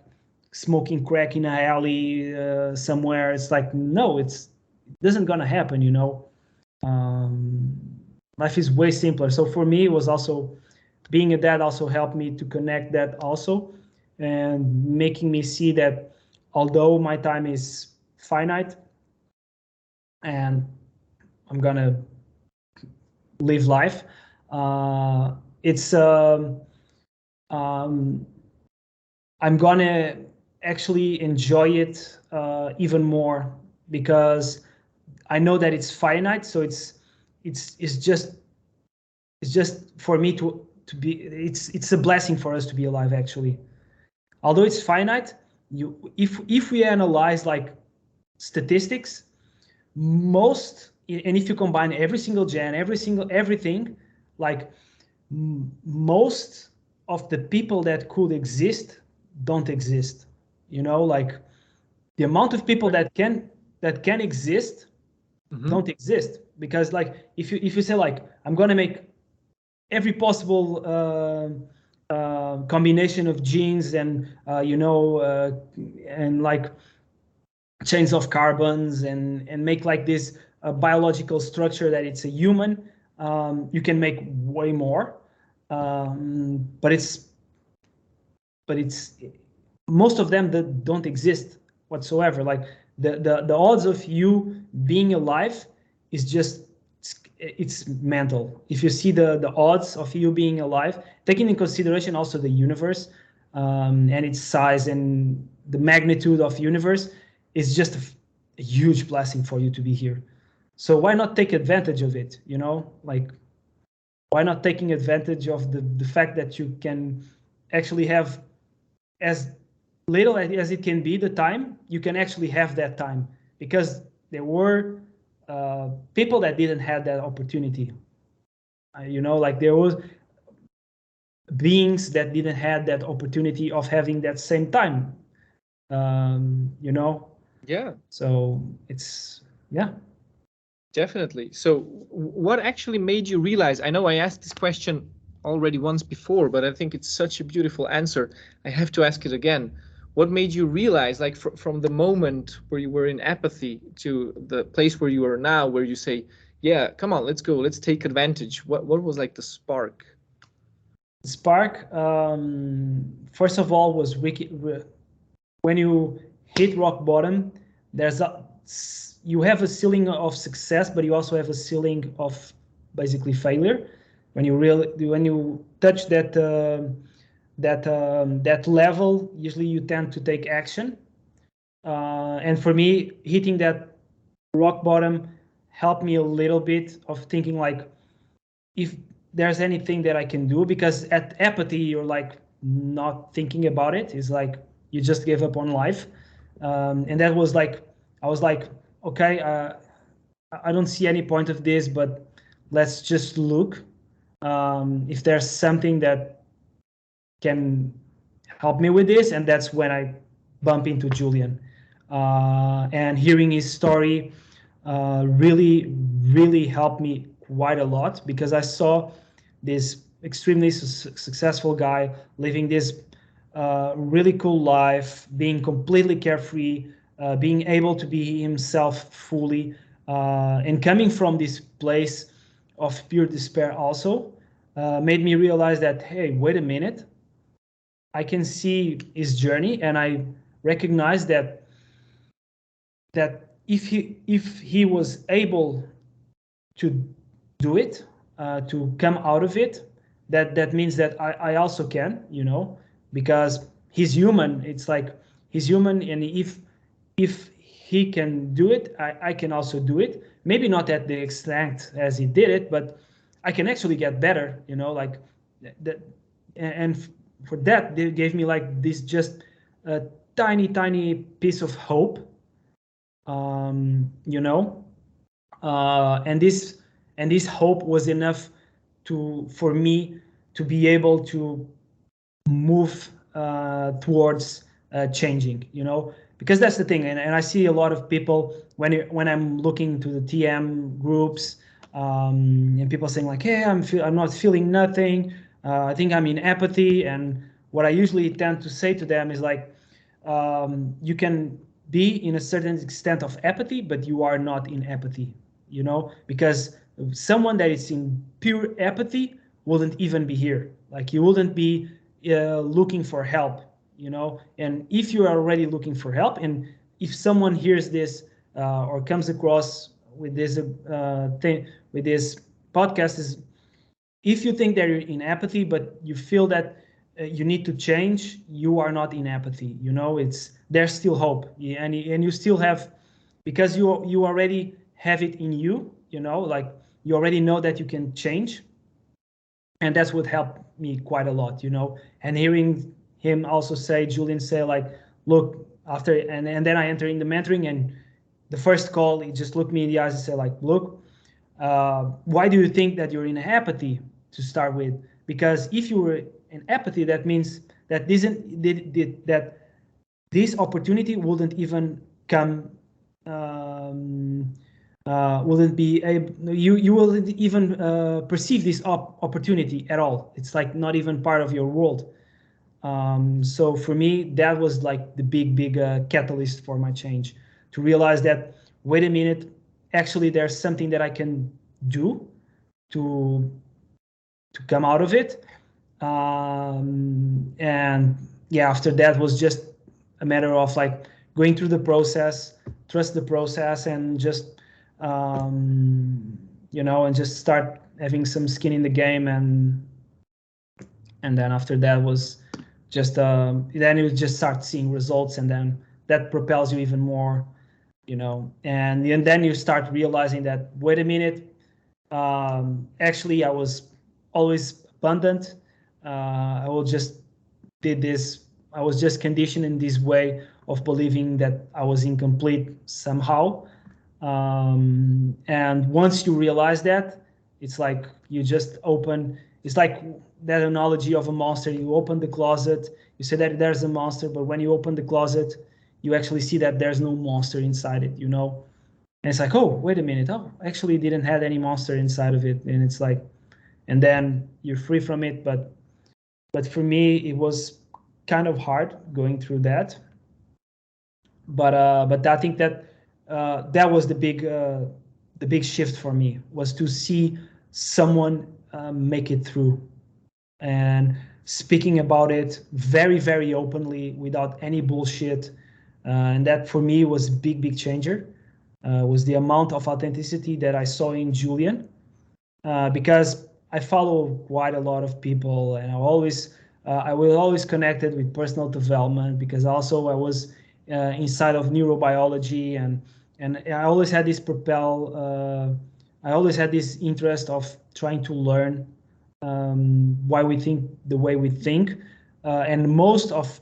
smoking crack in an alley somewhere. It's like, no, it doesn't gonna happen, you know. Life is way simpler. So for me, it was also, being a dad also helped me to connect that also, and making me see that although my time is finite and I'm gonna live life, it's I'm gonna actually enjoy it even more, because I know that it's finite. So it's just for me to be, it's a blessing for us to be alive, actually. Although it's finite, if we analyze like statistics, and if you combine every single gen, everything, like most of the people that could exist don't exist, you know. Like the amount of people that can exist don't exist, because like if you say like, I'm gonna make every possible combination of genes, and and like chains of carbons, and make like this biological structure that it's a human, you can make way more, but it's most of them that don't exist whatsoever. Like the odds of you being alive is just, it's mental. If you see the odds of you being alive, taking in consideration also the universe, and its size and the magnitude of universe, is just a huge blessing for you to be here. So why not take advantage of it, you know? Like why not taking advantage of the fact that you can actually have as little as it can be the time, you can actually have that time, because there were people that didn't have that opportunity. Like there was beings that didn't have that opportunity of having that same time. Yeah. So it's, yeah. Definitely. So what actually made you realize, I know I asked this question already once before, but I think it's such a beautiful answer. I have to ask it again. What made you realize, like from the moment where you were in apathy to the place where you are now, where you say, yeah, come on, let's go, let's take advantage. What was like the spark? Spark, first of all, was when you hit rock bottom, you have a ceiling of success, but you also have a ceiling of basically failure. When you touch that level, usually you tend to take action. And for me, hitting that rock bottom helped me a little bit of thinking like, if there's anything that I can do, because at apathy you're like not thinking about it. It's like you just gave up on life, and that was like, I was like, okay, I don't see any point of this, but let's just look if there's something that can help me with this. And that's when I bump into Julian, and hearing his story really helped me quite a lot, because I saw this extremely successful guy living this really cool life, being completely carefree, being able to be himself fully, and coming from this place of pure despair also made me realize that, hey, wait a minute, I can see his journey, and I recognize that if he was able to do it, to come out of it, that means that I also can, because he's human. It's like he's human, and if he can do it, I can also do it. Maybe not at the extent as he did it, but I can actually get better, like that. And for that, they gave me like this just a tiny piece of hope, you know and this hope was enough for me to be able to move towards changing, because that's the thing. And I see a lot of people when I'm looking to the TM groups, and people saying like, hey, I'm not feeling nothing, I think I'm in apathy. And what I usually tend to say to them is like, you can be in a certain extent of apathy, but you are not in apathy, because someone that is in pure apathy wouldn't even be here. Like, you wouldn't be looking for help, and if you are already looking for help, and if someone hears this or comes across with this thing, with this podcast, is if you think that you're in apathy, but you feel that you need to change, you are not in apathy. There's still hope, and you still have, because you already have it in you. Like, you already know that you can change, and that's what helped me quite a lot. And hearing him also say, Julian say, like, look, after, and then I enter in the mentoring, and the first call, he just looked me in the eyes and said, like, look, why do you think that you're in apathy to start with? Because if you were in apathy, that means that this opportunity wouldn't even come, wouldn't be able, you wouldn't even perceive this opportunity at all. It's like not even part of your world. So for me, that was like the big catalyst for my change, to realize that, wait a minute, actually there's something that I can do to come out of it. And yeah, after that was just a matter of like going through the process, trust the process, and just and just start having some skin in the game. And then after that was just then you just start seeing results, and then that propels you even more, and then you start realizing that, wait a minute, actually I was always abundant. I will just did this. I was just conditioned in this way of believing that I was incomplete somehow. And once you realize that, it's like you just open. It's like that analogy of a monster. You open the closet, you say that there's a monster, but when you open the closet, you actually see that there's no monster inside it, you know? And it's like, oh, wait a minute. Oh, actually didn't have any monster inside of it. And it's like, and then you're free from it. But for me, it was kind of hard going through that. But I think that that was the big shift for me, was to see someone make it through and speaking about it very, very openly without any bullshit. And that for me was a big changer, was the amount of authenticity that I saw in Julian, because I follow quite a lot of people, and I was always connected with personal development, because also I was inside of neurobiology, and I always had this I always had this interest of trying to learn why we think the way we think, and most of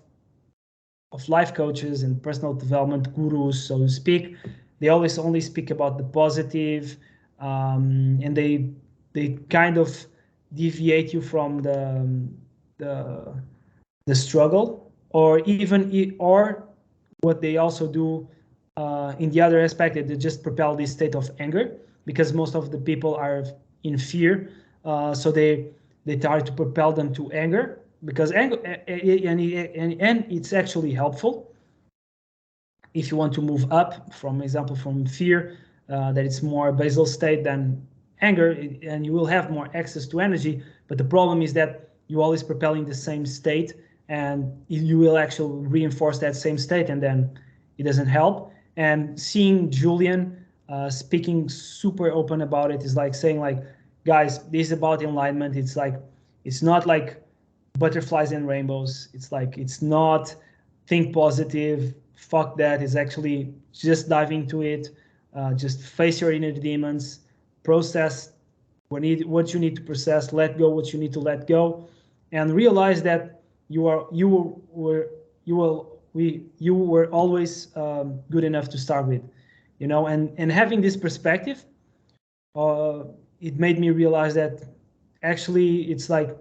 life coaches and personal development gurus, so to speak, they always only speak about the positive, and they kind of deviate you from the the struggle, or even or what they also do in the other aspect, they just propel this state of anger, because most of the people are in fear, so they try to propel them to anger, because anger, and it's actually helpful if you want to move up, from example, from fear, that it's more basal state than anger, and you will have more access to energy. But the problem is that you're always propelling the same state, and you will actually reinforce that same state, and then it doesn't help. And seeing Julian speaking super open about it is like saying, like, guys, this is about enlightenment. It's like, it's not like butterflies and rainbows. It's like, it's not think positive, fuck that. It's actually just dive into it, just face your inner demons, process what you need to process, let go what you need to let go, and realize that you were always good enough to start with, you know. And having this perspective, it made me realize that actually it's like,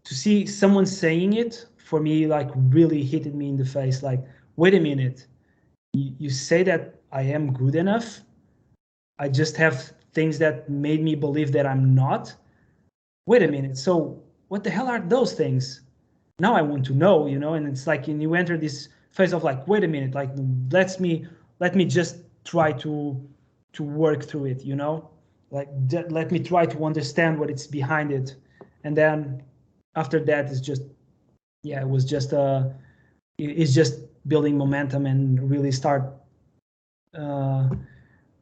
to see someone saying it, for me, like, really hit me in the face, like, wait a minute, you say that I am good enough, I just have things that made me believe that I'm not. Wait a minute, so what the hell are those things? Now I want to know, you know. And it's like, and you enter this phase of like, wait a minute, like, let me just try to work through it, you know, like, let me try to understand what it's behind it. And then after that, it's just, yeah, it was just it's just building momentum and really start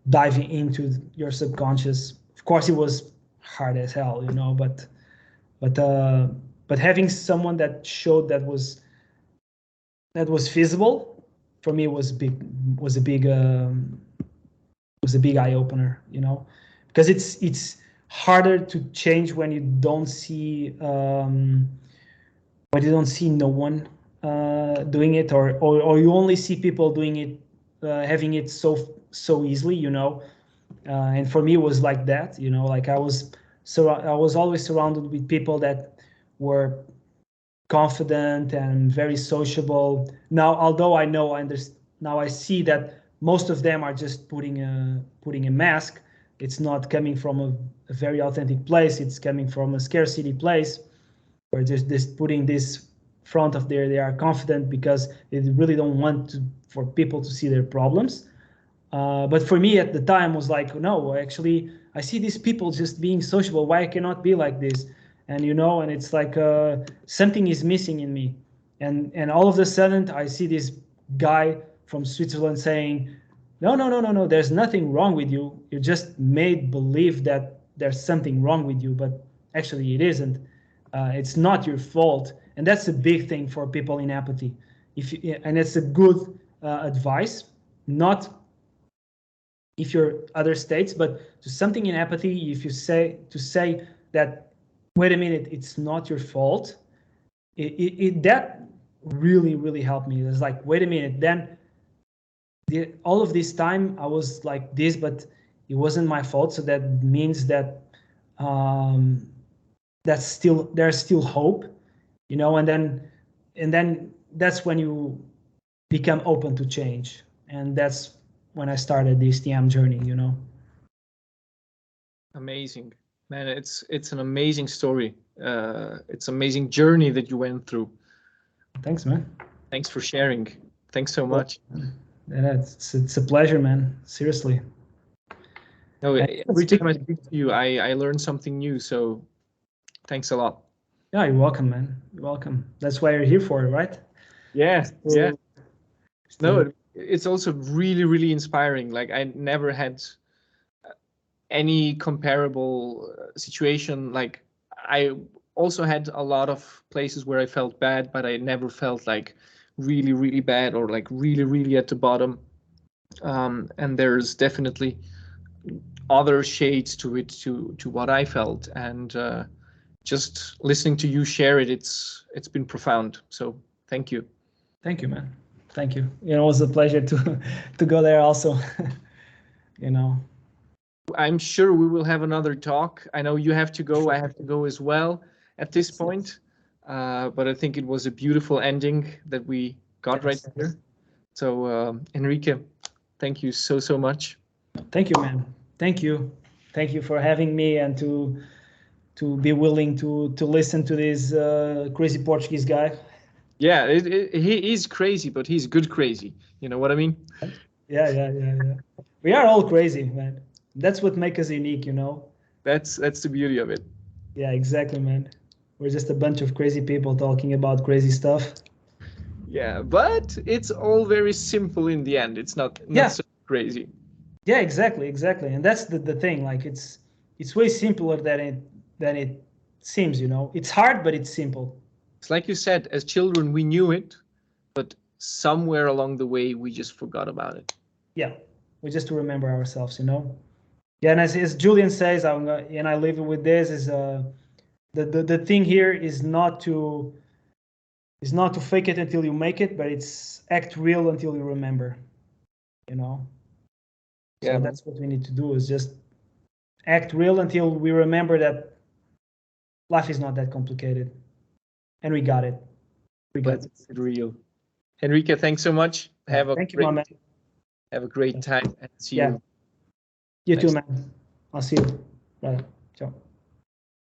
diving into your subconscious. Of course, it was hard as hell, you know, but having someone that showed that was feasible for me was a big eye opener, you know, because it's harder to change when you don't see no one doing it, or you only see people doing it, having it so easily, you know. And for me, it was like that, you know, like I was always surrounded with people that were confident and very sociable. Now, although I know, now I see that most of them are just putting a mask. It's not coming from a very authentic place. It's coming from a scarcity place, where just putting this front of they are confident because they really don't want for people to see their problems. But for me at the time was like, no, actually, I see these people just being sociable. Why I cannot be like this? And you know, and it's like something is missing in me. And all of a sudden, I see this guy from Switzerland saying, no, no, no, no, no, there's nothing wrong with you. You're just made believe that there's something wrong with you, but actually it isn't. It's not your fault. And that's a big thing for people in apathy. And it's a good advice, not if you're other states, but to something in apathy, if you say that, wait a minute, it's not your fault. That really, really helped me. It's like, wait a minute, then all of this time I was like this, but it wasn't my fault. So that means that there's still hope, you know. And then that's when you become open to change, and that's when I started this TM journey, you know. Amazing, man. It's an amazing story. It's an amazing journey that you went through. Thanks, man. Thanks for sharing. Thanks so much. Yeah, it's a pleasure, man. Seriously. No, every time I speak to you, I learn something new. So thanks a lot. Yeah, you're welcome, man. You're welcome. That's why you're here for, right? Yeah, yeah. So, No, it's also really, really inspiring. Like I never had any comparable situation. Like I also had a lot of places where I felt bad, but I never felt like really, really bad or like really, really at the bottom. And there's definitely other shades to it, to what I felt, and just listening to you share it, it's been profound. So thank you. thank you, man. Thank you. You know, it was a pleasure to go there also. You know. I'm sure we will have another talk. I know you have to go. I have to go as well at this point. But I think it was a beautiful ending that we got right here. So Henrique, thank you so much. Thank you, man. Thank you. Thank you for having me and to be willing to listen to this crazy Portuguese guy. Yeah, he is crazy, but he's good crazy. You know what I mean? Yeah. We are all crazy, man. That's what makes us unique, you know. That's the beauty of it. Yeah, exactly, man. We're just a bunch of crazy people talking about crazy stuff. Yeah, but it's all very simple in the end. It's not so crazy. Yeah, exactly. And that's the thing. Like it's way simpler than it seems, you know. It's hard, but it's simple. It's like you said, as children we knew it, but somewhere along the way we just forgot about it. Yeah, we just to remember ourselves, you know. Yeah, and as Julian says, and I leave it with this is the thing here is not to fake it until you make it, but it's act real until you remember, you know. So Yeah, that's what we need to do, is just act real until we remember that life is not that complicated, and we got it. Let's get real. Henrique, thanks so much. Thank you, my man. Have a great time, and see you. You too, man. I'll see you. Bye. Ciao.